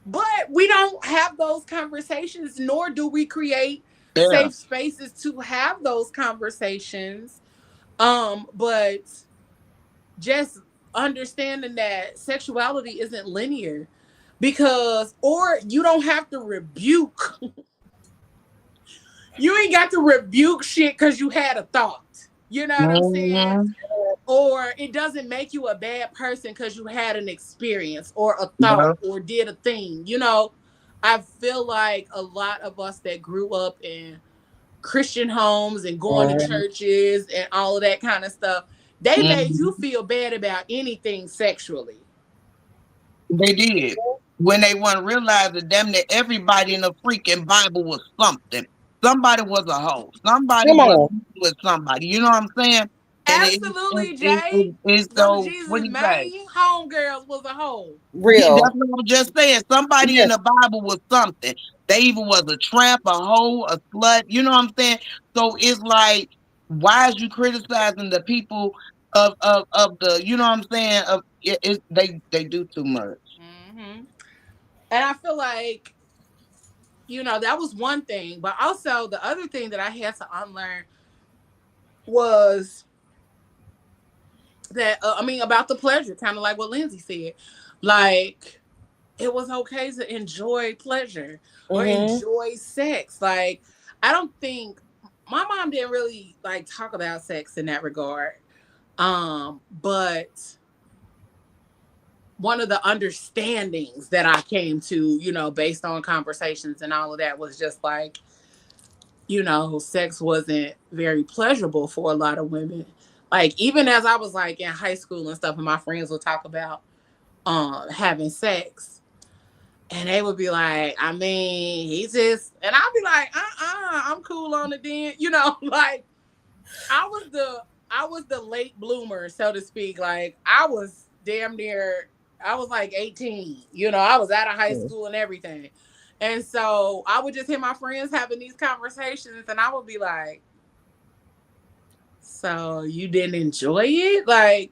but we don't have those conversations, nor do we create Yeah. safe spaces to have those conversations. But just understanding that sexuality isn't linear, because or you don't have to rebuke you ain't got to rebuke shit because you had a thought, you know what I'm saying, Mhm. or it doesn't make you a bad person because you had an experience or a Yeah. thought or did a thing, you know. I feel like a lot of us that grew up in Christian homes and going to churches and all of that kind of stuff, they made you Mhm. feel bad about anything sexually. They did. when they want to realize that damn near everybody in the freaking Bible was something. Somebody was a hoe. Somebody Come was on. with somebody. You know what I'm saying? And Absolutely, Jay. it's One of so, what Jesus' do you say? main homegirls was a hoe. Yeah, Real. that's what I was just saying. Somebody in Yes. the Bible was something. They even was a tramp, a hoe, a slut. You know what I'm saying? So it's like, why is you criticizing the people of the? You know what I'm saying? Of they do too much. Hmm. And I feel like, that was one thing. But also, the other thing that I had to unlearn was that, about the pleasure, kind of like what Lindsay said. Like, it was okay to enjoy pleasure or Mm-hmm. enjoy sex. Like, I don't think my mom didn't really like talk about sex in that regard. But one of the understandings that I came to, based on conversations and all of that, was just like, sex wasn't very pleasurable for a lot of women. Like, even as I was like in high school and stuff, and my friends would talk about having sex, and they would be like, I mean, he's just, and I'd be like, I'm cool on it then. Like, I was the I was the late bloomer, so to speak. Like, I was damn near, I was like 18. I was out of high school and everything. And so I would just hear my friends having these conversations, and I would be like, so you didn't enjoy it? Like,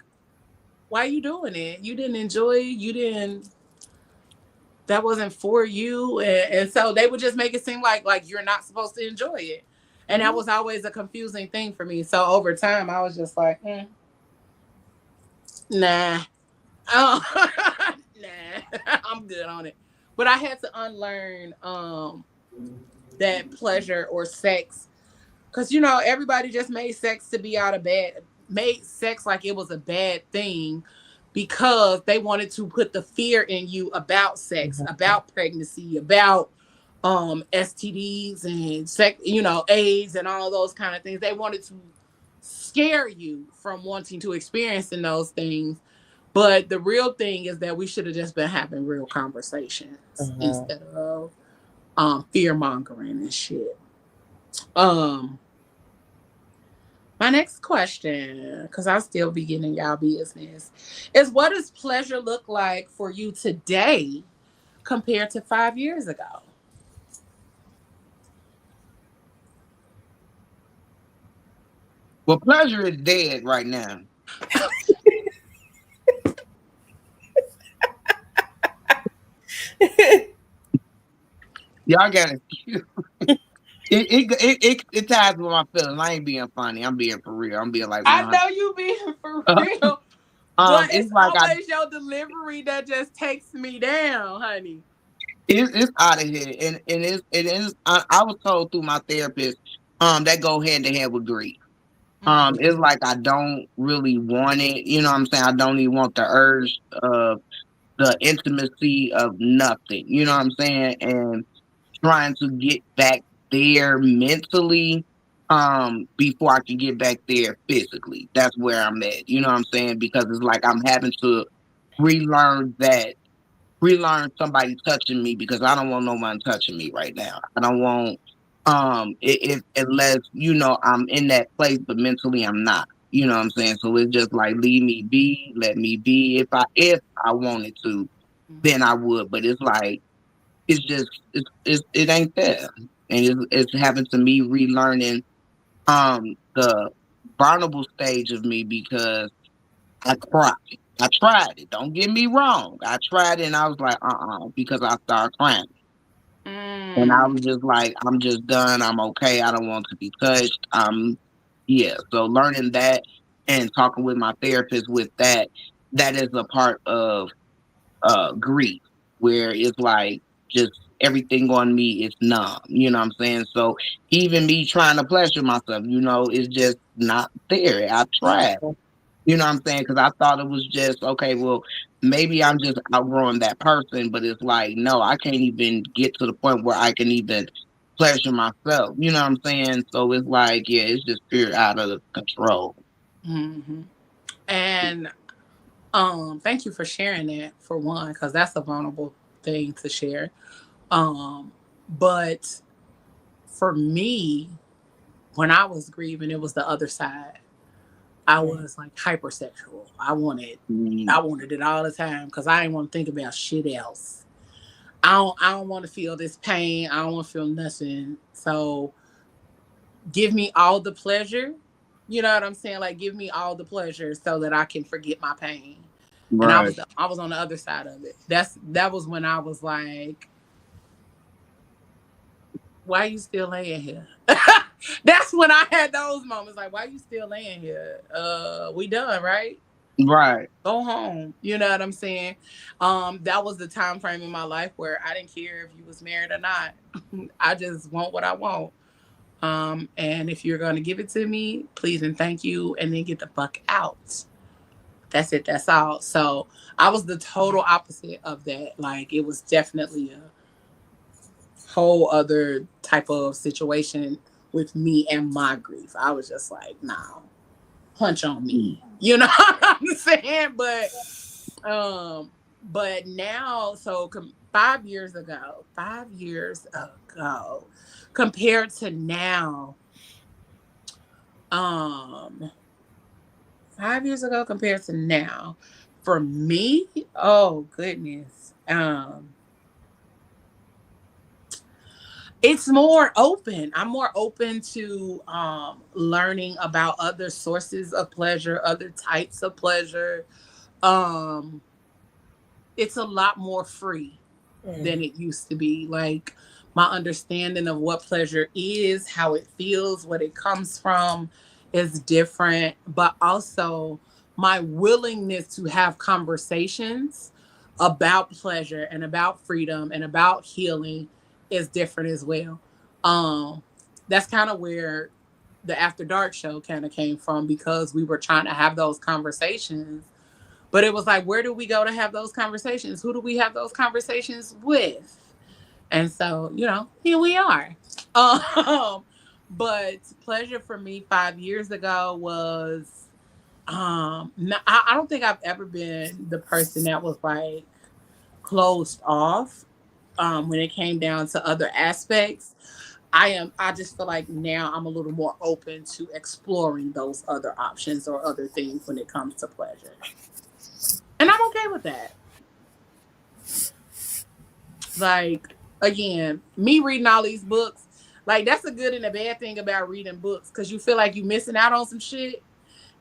why you doing it? You didn't enjoy it? You didn't, that wasn't for you? And so they would just make it seem like you're not supposed to enjoy it. And that was always a confusing thing for me. So over time, I was just like, nah. Oh, nah, I'm good on it. But I had to unlearn that pleasure or sex, because everybody just made sex to be made sex like it was a bad thing, because they wanted to put the fear in you about sex, about pregnancy, about STDs and sex, AIDS and all those kind of things. They wanted to scare you from wanting to experience in those things. But the real thing is that we should have just been having real conversations Uh-huh. instead of fear mongering and shit. Um, my next question, because I'll still be getting y'all business, is what does pleasure look like for you today compared to 5 years ago? Well, pleasure is dead right now. Y'all got it. It ties with my feelings. I ain't being funny. I'm being for real. I'm being like I 100. know you being for real, but It's it's like always your delivery that just takes me down, honey. it's out of here, and it is. I was told through my therapist, that go hand in hand with grief. Mm. It's like I don't really want it. You know what I'm saying? I don't even want the urge of the intimacy of nothing. You know what I'm saying? And trying to get back there mentally, before I can get back there physically. That's where I'm at. You know what I'm saying? Because it's like I'm having to relearn that relearn somebody touching me, because I don't want no one touching me right now. I don't want if unless I'm in that place, but mentally I'm not. You know what I'm saying? So it's just like, leave me be, let me be. If I wanted to, then I would. But it's like, it's just it ain't there. And it's happened to me relearning the vulnerable stage of me, because I cried. I tried it. Don't get me wrong. I tried it, and I was like, because I started crying. And I Mm. was just like, I'm just done. I'm okay. I don't want to be touched. Yeah. So learning that and talking with my therapist with that, that is a part of grief, where it's like, just everything on me is numb. You know what I'm saying? So even me trying to pleasure myself, is just not there. I tried. You know what I'm saying? Because I thought it was just, okay, well, maybe I'm just outgrowing that person, but it's like, no, I can't even get to the point where I can even pleasure myself. You know what I'm saying? So it's like, yeah, it's just fear out of control. Hmm. And thank you for sharing that, for one, because that's a vulnerable thing to share. But for me, when I was grieving, it was the other side. I was like hypersexual. I wanted it all the time because I didn't want to think about shit else. I don't want to feel this pain. I don't want to feel nothing. So give me all the pleasure. You know what I'm saying? Like give me all the pleasure so that I can forget my pain. And Right. I was on the other side of it. That was when I was like, why are you still laying here? That's when I had those moments like, why are you still laying here? We done, right? Right. Go home. You know what I'm saying? That was the time frame in my life where I didn't care if you was married or not. I just want what I want. And if you're gonna give it to me, please and thank you, and then get the fuck out. That's it. That's all. So I was the total opposite of that. Like it was definitely a whole other type of situation with me and my grief. I was just like, nah, punch on me. You know what I'm saying? But now, so 5 years ago, compared to now, um, 5 years ago compared to now, for me, oh goodness, it's more open. I'm more open to learning about other sources of pleasure, other types of pleasure. Um, it's a lot more free than it used to be. Like my understanding of what pleasure is, how it feels, what it comes from is different, but also my willingness to have conversations about pleasure and about freedom and about healing is different as well. Um that's kind of where the After Dark show kind of came from because we were trying to have those conversations, but it was like, where do we go to have those conversations? Who do we have those conversations with? And so, here we are. Um, but pleasure for me 5 years ago was, I don't think I've ever been the person that was like closed off when it came down to other aspects. I just feel like now I'm a little more open to exploring those other options or other things when it comes to pleasure. And I'm okay with that. Like, again, me reading all these books, like, that's a good and a bad thing about reading books because you feel like you're missing out on some shit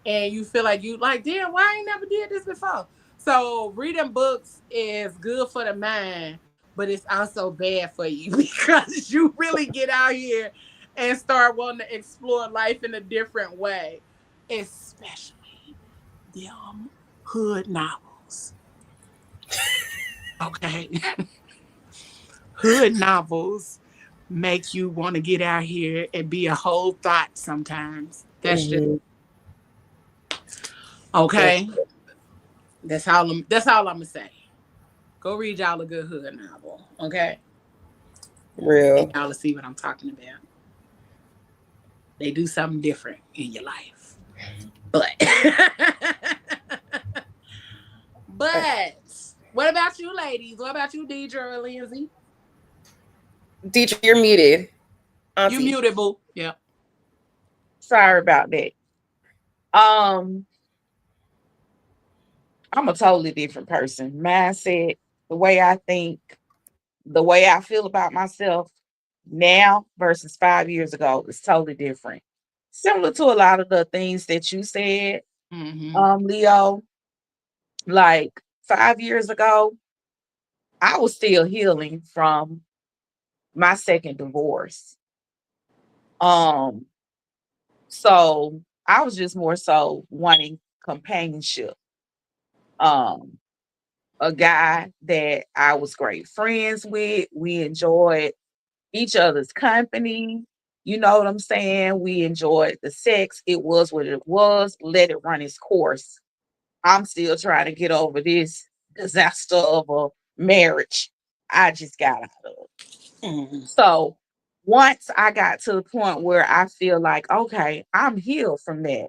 and you feel like you, like, damn, why I ain't never did this before? So, reading books is good for the mind, but it's also bad for you because you really get out here and start wanting to explore life in a different way, especially them hood novels. Okay. Hood novels make you want to get out here and be a whole thought sometimes. That's just okay. That's all I'm gonna say. Go read y'all a good hood novel, okay? And Real. y'all will see what I'm talking about. They do something different in your life. But but what about you ladies? What about you, Deidre or Lindsay? Deidre, you're muted. You Auntie. muted, boo. Yeah. Sorry about that. Um, I'm a totally different person. Mindset, the way I think, the way I feel about myself now versus 5 years ago is totally different. Similar to a lot of the things that you said, Mm-hmm. Leo, like 5 years ago, I was still healing from my second divorce. Um, so I was just more so wanting companionship. Um, a guy that I was great friends with. We enjoyed each other's company. You know what I'm saying? We enjoyed the sex. It was what it was. Let it run its course. I'm still trying to get over this disaster of a marriage I just got out of. Mm-hmm. So once I got to the point where I feel like, okay, I'm healed from that.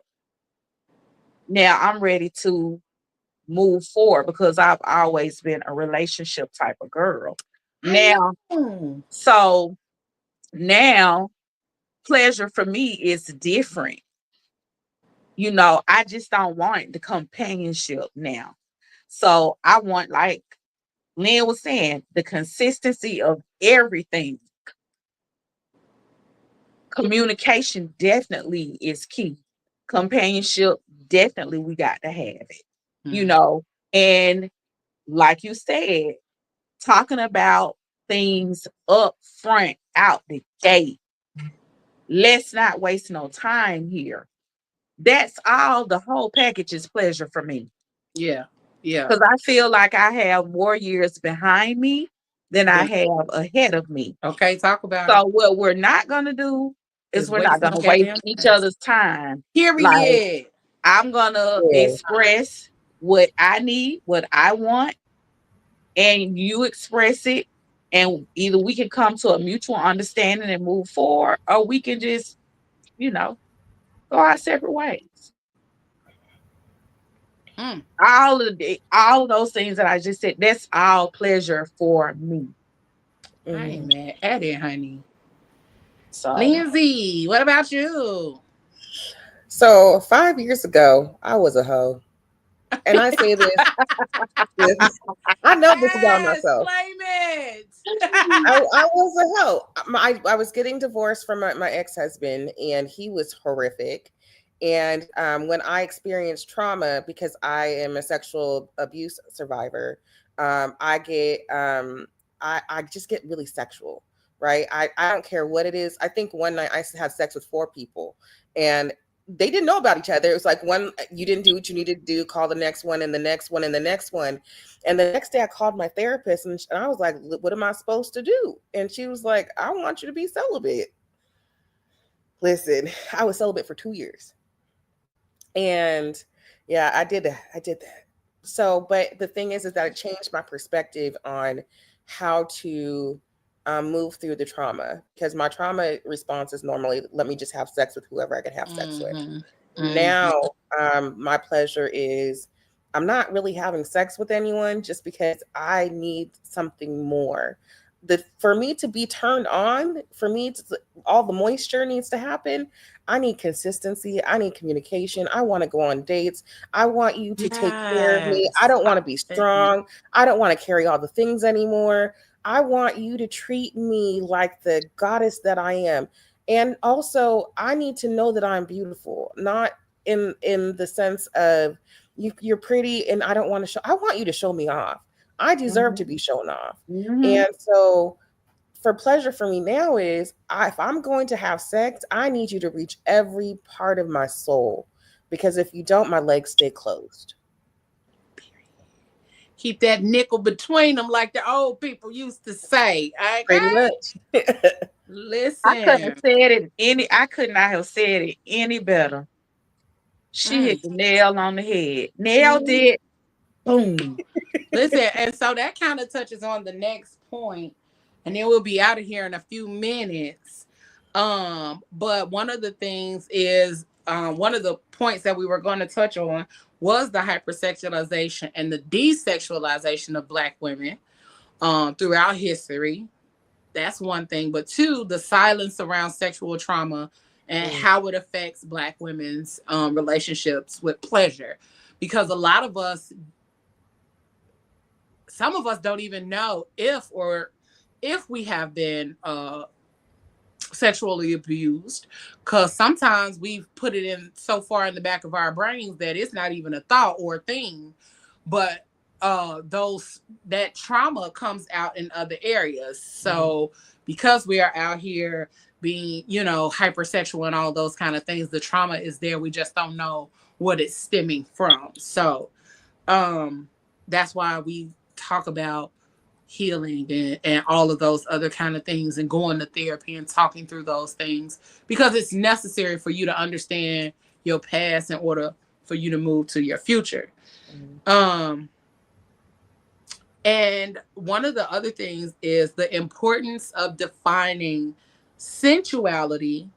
Now I'm ready to move forward because I've always been a relationship type of girl. Now, so now pleasure for me is different. You know, I just don't want the companionship now. So I want, like Lynn was saying, the consistency of everything. Communication definitely is key. Companionship, definitely we got to have it. You know, and like you said, talking about things up front out the gate. Let's not waste no time here. That's all. The whole package is pleasure for me. Yeah. Yeah. Because I feel like I have more years behind me than I Then have ahead of me. okay, talk about it. So what we're not gonna do is Is we're not waste no gonna waste goddamn each time. other's time. Like Period. I'm gonna Yeah. express what I need, what I want, and you express it, and either we can come to a mutual understanding and move forward, or we can just, you know, go our separate ways. Mm. All of those things that I just said, that's all pleasure for me. I ain't Mhm. mad at it, honey. So Lindsay, what about you? So 5 years ago, I was a hoe, and I say this I know this about Yes, myself. claim it. I was a hoe. I was getting divorced from my ex-husband, and he was horrific. And when I experienced trauma, because I am a sexual abuse survivor, I get I just get really sexual, right? I don't care what it is. I think one night I had sex with 4 people, and they didn't know about each other. It was like one, you didn't do what you needed to do, call the next one and the next one and the next one. And the next day I called my therapist, and I was like, what am I supposed to do? And she was like, I want you to be celibate. Listen, I was celibate for 2 years. And yeah, I did that. I did that. So, but the thing is that it changed my perspective on how to move through the trauma, because my trauma response is normally, let me just have sex with whoever I can have sex with. Mm-hmm. Now, my pleasure is I'm not really having sex with anyone just because I need something more. For me to be turned on, all the moisture needs to happen. I need consistency. I need communication. I want to go on dates. I want you to take care of me. I Yes. don't want to be strong. I don't want to carry all the things anymore. I want you to treat me like the goddess that I am. And also, I need to know that I'm beautiful, not in the sense of you're pretty and I don't want to show. I want you to show me off. I deserve to be shown off. mhm. And so for pleasure for me now is if I'm going to have sex, I need you to reach every part of my soul, because if you don't, my legs stay closed. Keep that nickel between them, like the old people used to say. Pretty Okay, much. listen. I could not have said it any better. She hit Mm. the nail on the head. Nailed Mhm. it. Boom. Listen, and so that kind of touches on the next point, and then we'll be out of here in a few minutes. But one of the things is one of the points that we were going to touch on was the hypersexualization and the desexualization of Black women throughout history. That's one thing. But two, the silence around sexual trauma and Mm. how it affects Black women's relationships with pleasure. Because a lot of us, some of us don't even know if we have been sexually abused, because sometimes we've put it in so far in the back of our brains that it's not even a thought or a thing. But those that trauma comes out in other areas. So because we are out here being, hypersexual and all those kind of things, the trauma is there, we just don't know what it's stemming from. So that's why we talk about healing and all of those other kind of things, and going to therapy and talking through those things, because it's necessary for you to understand your past in order for you to move to your future. Mm. um and one of the other things is the importance of defining sensuality,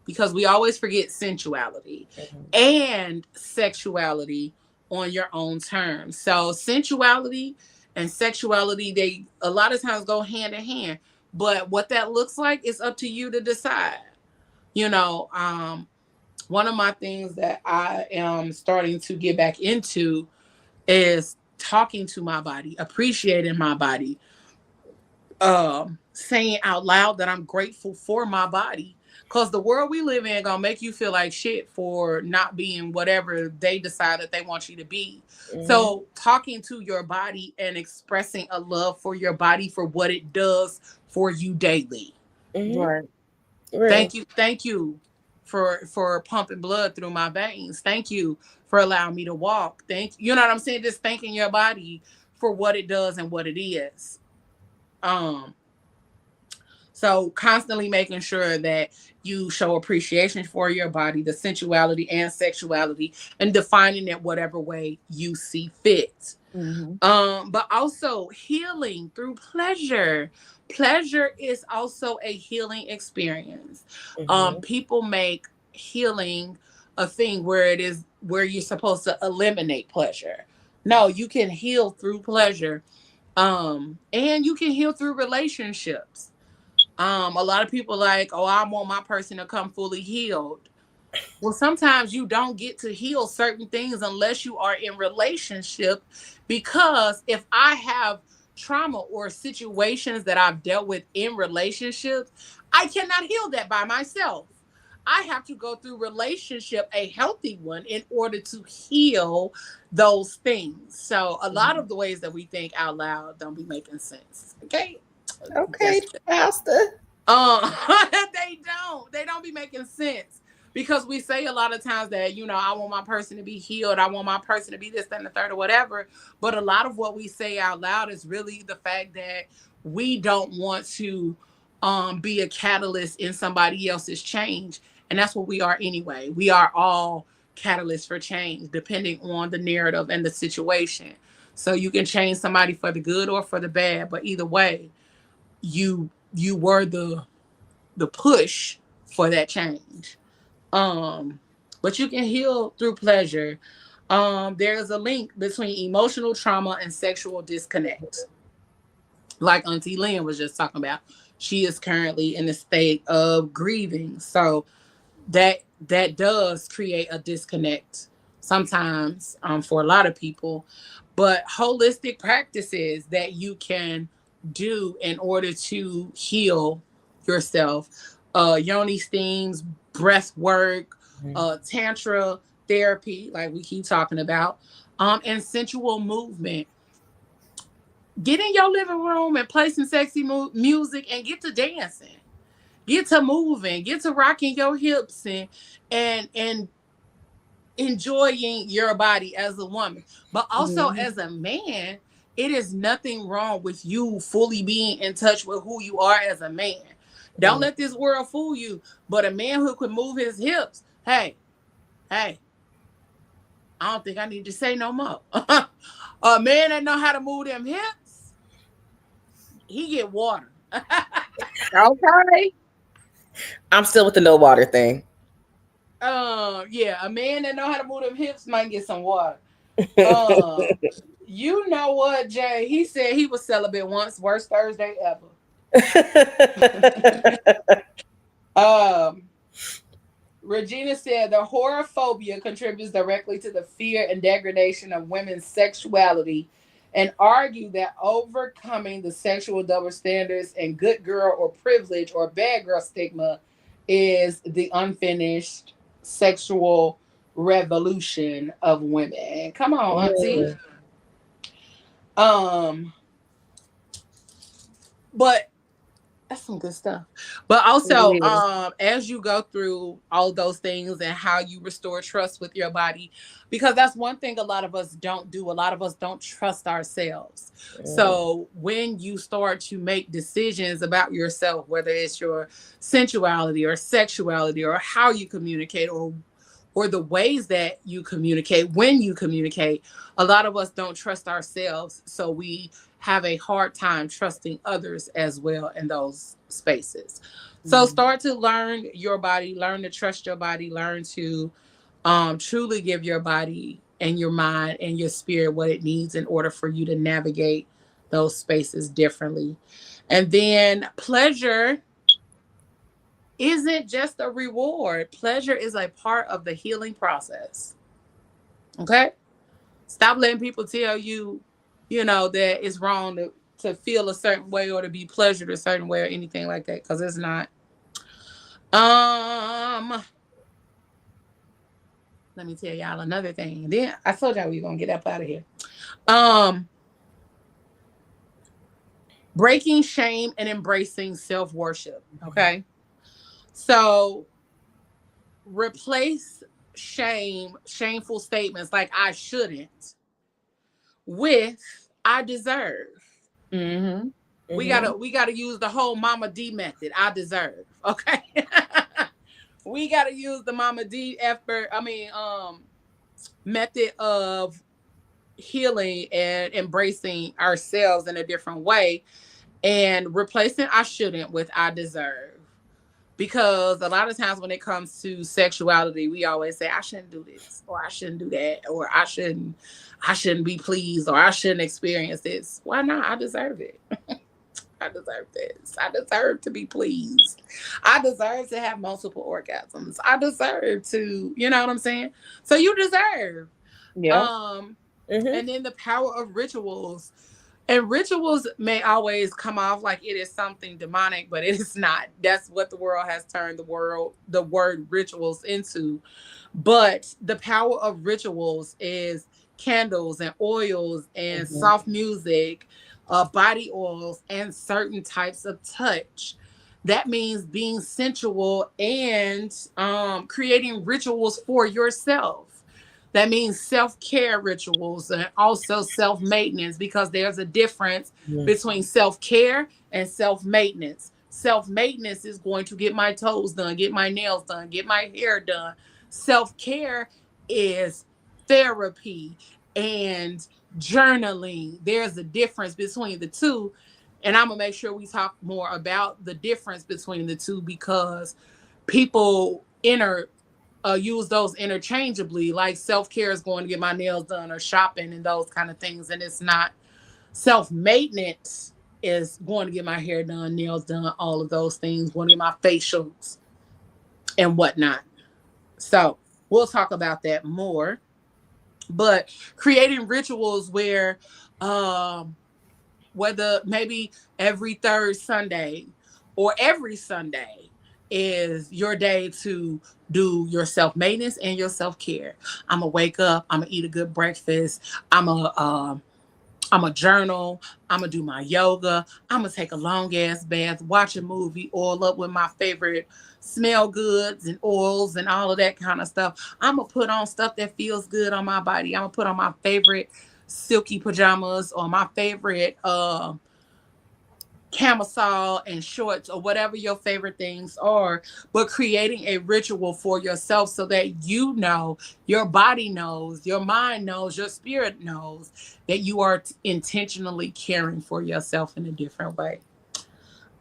because we always forget sensuality Mhm. and sexuality on your own terms. So sensuality and sexuality, they a lot of times go hand in hand. But what that looks like is up to you to decide. You know, one of my things that I am starting to get back into is talking to my body, appreciating my body, saying out loud that I'm grateful for my body. Cause the world we live in gonna make you feel like shit for not being whatever they decide that they want you to be. Mm-hmm. So talking to your body and expressing a love for your body for what it does for you daily. Mm-hmm. Right. Real. Thank you for pumping blood through my veins. Thank you for allowing me to walk. You know what I'm saying? Just thanking your body for what it does and what it is. Um So constantly making sure that you show appreciation for your body, the sensuality and sexuality, and defining it whatever way you see fit. Mm-hmm. But also healing through pleasure. Pleasure is also a healing experience. Mm-hmm. People make healing a thing where it is where you're supposed to eliminate pleasure. No, you can heal through pleasure. And you can heal through relationships. A lot of people like, oh, I want my person to come fully healed. Well, sometimes you don't get to heal certain things unless you are in relationship, because if I have trauma or situations that I've dealt with in relationships, I cannot heal that by myself. I have to go through relationship, a healthy one, in order to heal those things. So a lot of the ways that we think out loud don't be making sense. Okay. Okay, That's Pastor. um, they don't be making sense, because we say a lot of times that, you know, I want my person to be healed. I want my person to be this, that, and the third, or whatever. But a lot of what we say out loud is really the fact that we don't want to be a catalyst in somebody else's change. And that's what we are anyway. We are all catalysts for change, depending on the narrative and the situation. So you can change somebody for the good or for the bad, but either way, you were the push for that change. um but you can heal through pleasure. There's a link between emotional trauma and sexual disconnect, like Auntie Lynn was just talking about. She is currently in a state of grieving, so that does create a disconnect sometimes, for a lot of people. But holistic practices that you can do in order to heal yourself, yoni steams, breath work, tantra therapy, like we keep talking about, and sensual movement. Get in your living room and play some sexy music and get to dancing, get to moving, get to rocking your hips, and enjoying your body as a woman. But also Mhm. as a man, it is nothing wrong with you fully being in touch with who you are as a man. Don't Mm. let this world fool you. But a man who can move his hips, hey, I don't think I need to say no more. A man that know how to move them hips, he get water. Okay. I'm still with the no water thing. Yeah, a man that know how to move them hips might get some water. Um, you know what, Jay? He said he was celibate once. Worst Thursday ever. Um, Regina said the horophobia contributes directly to the fear and degradation of women's sexuality, and argue that overcoming the sexual double standards and good girl or privilege or bad girl stigma is the unfinished sexual revolution of women. Come on, auntie. Mm. Um, but that's some good stuff. But also, It is. as you go through all those things and how you restore trust with your body, because that's one thing a lot of us don't do. A lot of us don't trust ourselves. Mm. So when you start to make decisions about yourself, whether it's your sensuality or sexuality or how you communicate, or the ways that you communicate, when you communicate, a lot of us don't trust ourselves. So we have a hard time trusting others as well in those spaces. So Mhm. start to learn your body, learn to trust your body, learn to truly give your body and your mind and your spirit what it needs in order for you to navigate those spaces differently. And then pleasure isn't just a reward. Pleasure is a part of the healing process. Okay? Stop letting people tell you, that it's wrong to feel a certain way or to be pleasured a certain way or anything like that, because it's not. Um, Let me tell y'all another thing. Then I told y'all we were gonna get up out of here. Um, Breaking shame and embracing self-worship. Okay. So replace shameful statements like I shouldn't with I deserve. Mm-hmm. We gotta use the whole Mama D method. I deserve. Okay. We gotta use the Mama D method of healing and embracing ourselves in a different way and replacing I shouldn't with I deserve. Because a lot of times when it comes to sexuality, we always say I shouldn't do this or I shouldn't do that or I shouldn't be pleased or I shouldn't experience this. Why not? I deserve it. I deserve this. I deserve to be pleased. I deserve to have multiple orgasms. I deserve to, you know what I'm saying? So you deserve. Yeah. Um Mm-hmm. and then the power of rituals. And rituals may always come off like it is something demonic, but it is not. That's what the world has turned the word rituals into. But the power of rituals is candles and oils and Mm-hmm. soft music, body oils, and certain types of touch. That means being sensual and creating rituals for yourself. That means self care rituals and also self maintenance, because there's a difference between self care and self maintenance. Self maintenance is going to get my toes done, get my nails done, get my hair done. Self care is therapy and journaling. There's a difference between the two. And I'm going to make sure we talk more about the difference between the two, because people use those interchangeably. Like self care is going to get my nails done or shopping and those kind of things, and it's not. Self maintenance is going to get my hair done, nails done, all of those things. Going to get my facials and whatnot. So we'll talk about that more. But creating rituals um, whether maybe every third Sunday or every Sunday is your day to do your self maintenance and your self care. I'm gonna wake up. I'm gonna eat a good breakfast. I'm a journal. I'm gonna do my yoga. I'm gonna take a long ass bath, watch a movie, oil up with my favorite smell goods and oils and all of that kind of stuff. I'm gonna put on stuff that feels good on my body. I'm gonna put on my favorite silky pajamas or my favorite camisole and shorts or whatever your favorite things are, but creating a ritual for yourself so that you know, your body knows, your mind knows, your spirit knows that you are intentionally caring for yourself in a different way.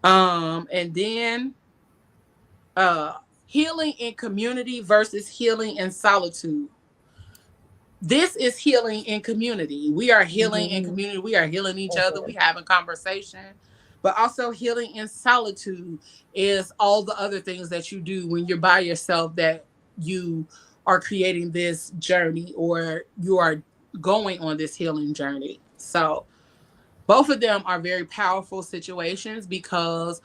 And then uh healing in community versus healing in solitude. This is healing in community. We are healing in Mm-hmm. community. We are healing each other. We having conversation. But also healing in solitude is all the other things that you do when you're by yourself, that you are creating this journey or you are going on this healing journey. So both of them are very powerful situations, because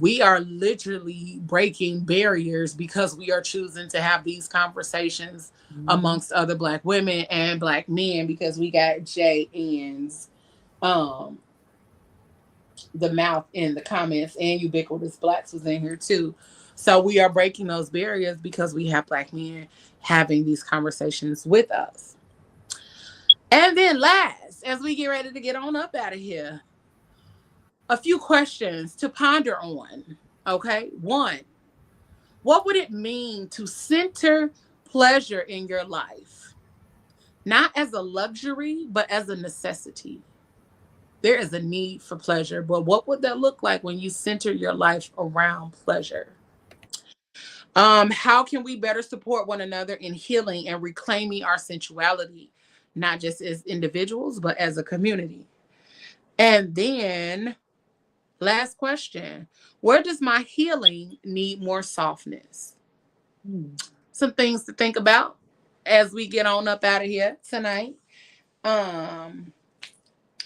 we are literally breaking barriers because we are choosing to have these conversations Mm-hmm. amongst other Black women and Black men, because we got Jay Ann's um the mouth in the comments, and Ubiquitous Blacks was in here too. So we are breaking those barriers because we have Black men having these conversations with us. And then last, as we get ready to get on up out of here, a few questions to ponder on. Okay. One, what would it mean to center pleasure in your life? Not as a luxury, but as a necessity. There is a need for pleasure, but what would that look like when you center your life around pleasure? How can we better support one another in healing and reclaiming our sensuality, not just as individuals, but as a community? And then, last question, where does my healing need more softness? Some things to think about as we get on up out of here tonight. I'm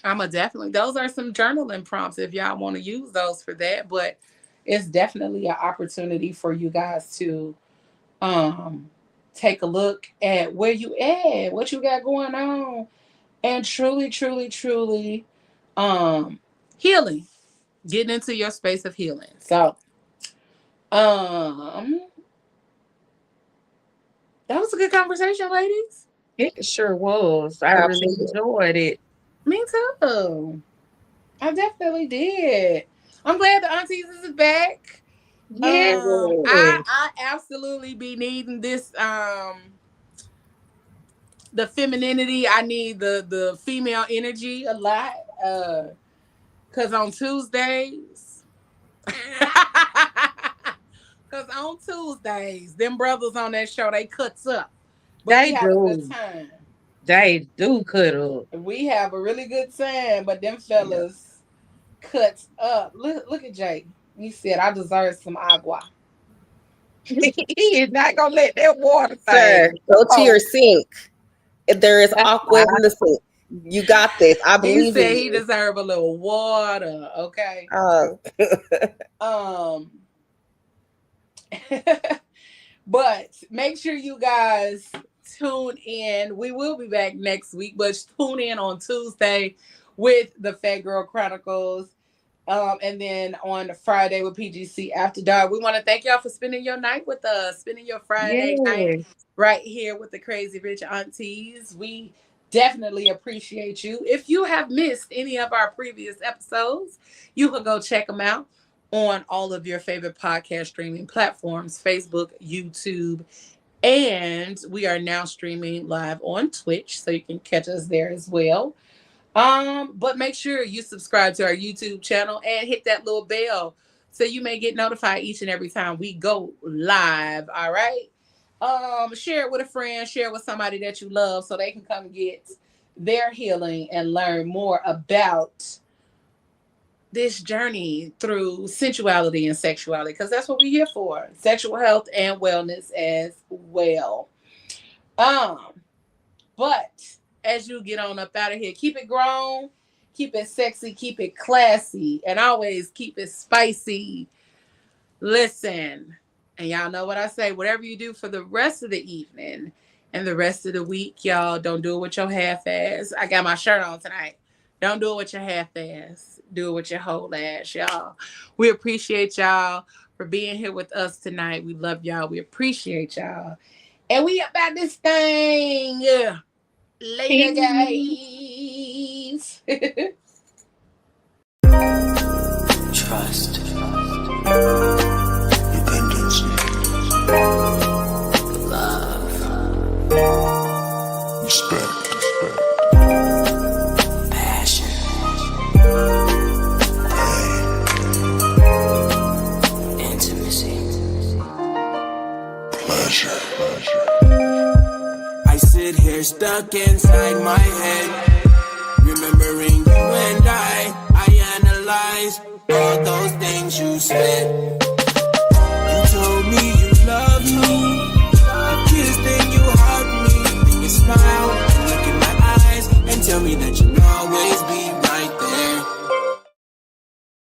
a definitely, those are some journaling prompts if y'all want to use those for that, but it's definitely an opportunity for you guys to take a look at where you at, what you got going on, and truly healing, getting into your space of healing. So that was a good conversation, ladies. It sure was. I really enjoyed it. Me too. I definitely did. I'm glad the aunties is back. Yeah. I absolutely be needing this the femininity. I need the female energy a lot. Cause on Tuesdays them brothers on that show, they cuts up. But They we have a do. good time. They do cut up. We have a really good time, but them fellas cuts up. Look at Jay. He said, I deserve some agua. He is not gonna let that water Sir, go to your sink. If there is aqua in the sink, you got this. I believe he said in he you. deserve a little water. Okay. But make sure you guys tune in. We will be back next week, but tune in on Tuesday with the Fat Girl Chronicles. And then on Friday with PGC After Dark. We want to thank y'all for spending your night with us, spending your Friday night right here with the Crazy Rich Aunties. We definitely appreciate you. If you have missed any of our previous episodes, you can go check them out on all of your favorite podcast streaming platforms, Facebook, YouTube, and we are now streaming live on Twitch, so you can catch us there as well. But make sure you subscribe to our YouTube channel and hit that little bell so you may get notified each and every time we go live. All right. Share it with a friend, share it with somebody that you love so they can come get their healing and learn more about this journey through sensuality and sexuality, because that's what we're here for. Sexual health and wellness as well. But as you get on up out of here, keep it grown, keep it sexy, keep it classy, and always keep it spicy. Listen, and y'all know what I say, whatever you do for the rest of the evening and the rest of the week, y'all, don't do it with your half-ass. I got my shirt on tonight. Don't do it with your half-ass. Do it with your whole ass, y'all. We appreciate y'all for being here with us tonight. We love y'all. We appreciate y'all. And we about this thing. Later, guys. Trust. Dependency. Love. Respect. Passion. Pain. Intimacy. Pleasure. I sit here stuck inside my head, remembering you and I analyze all those things you said.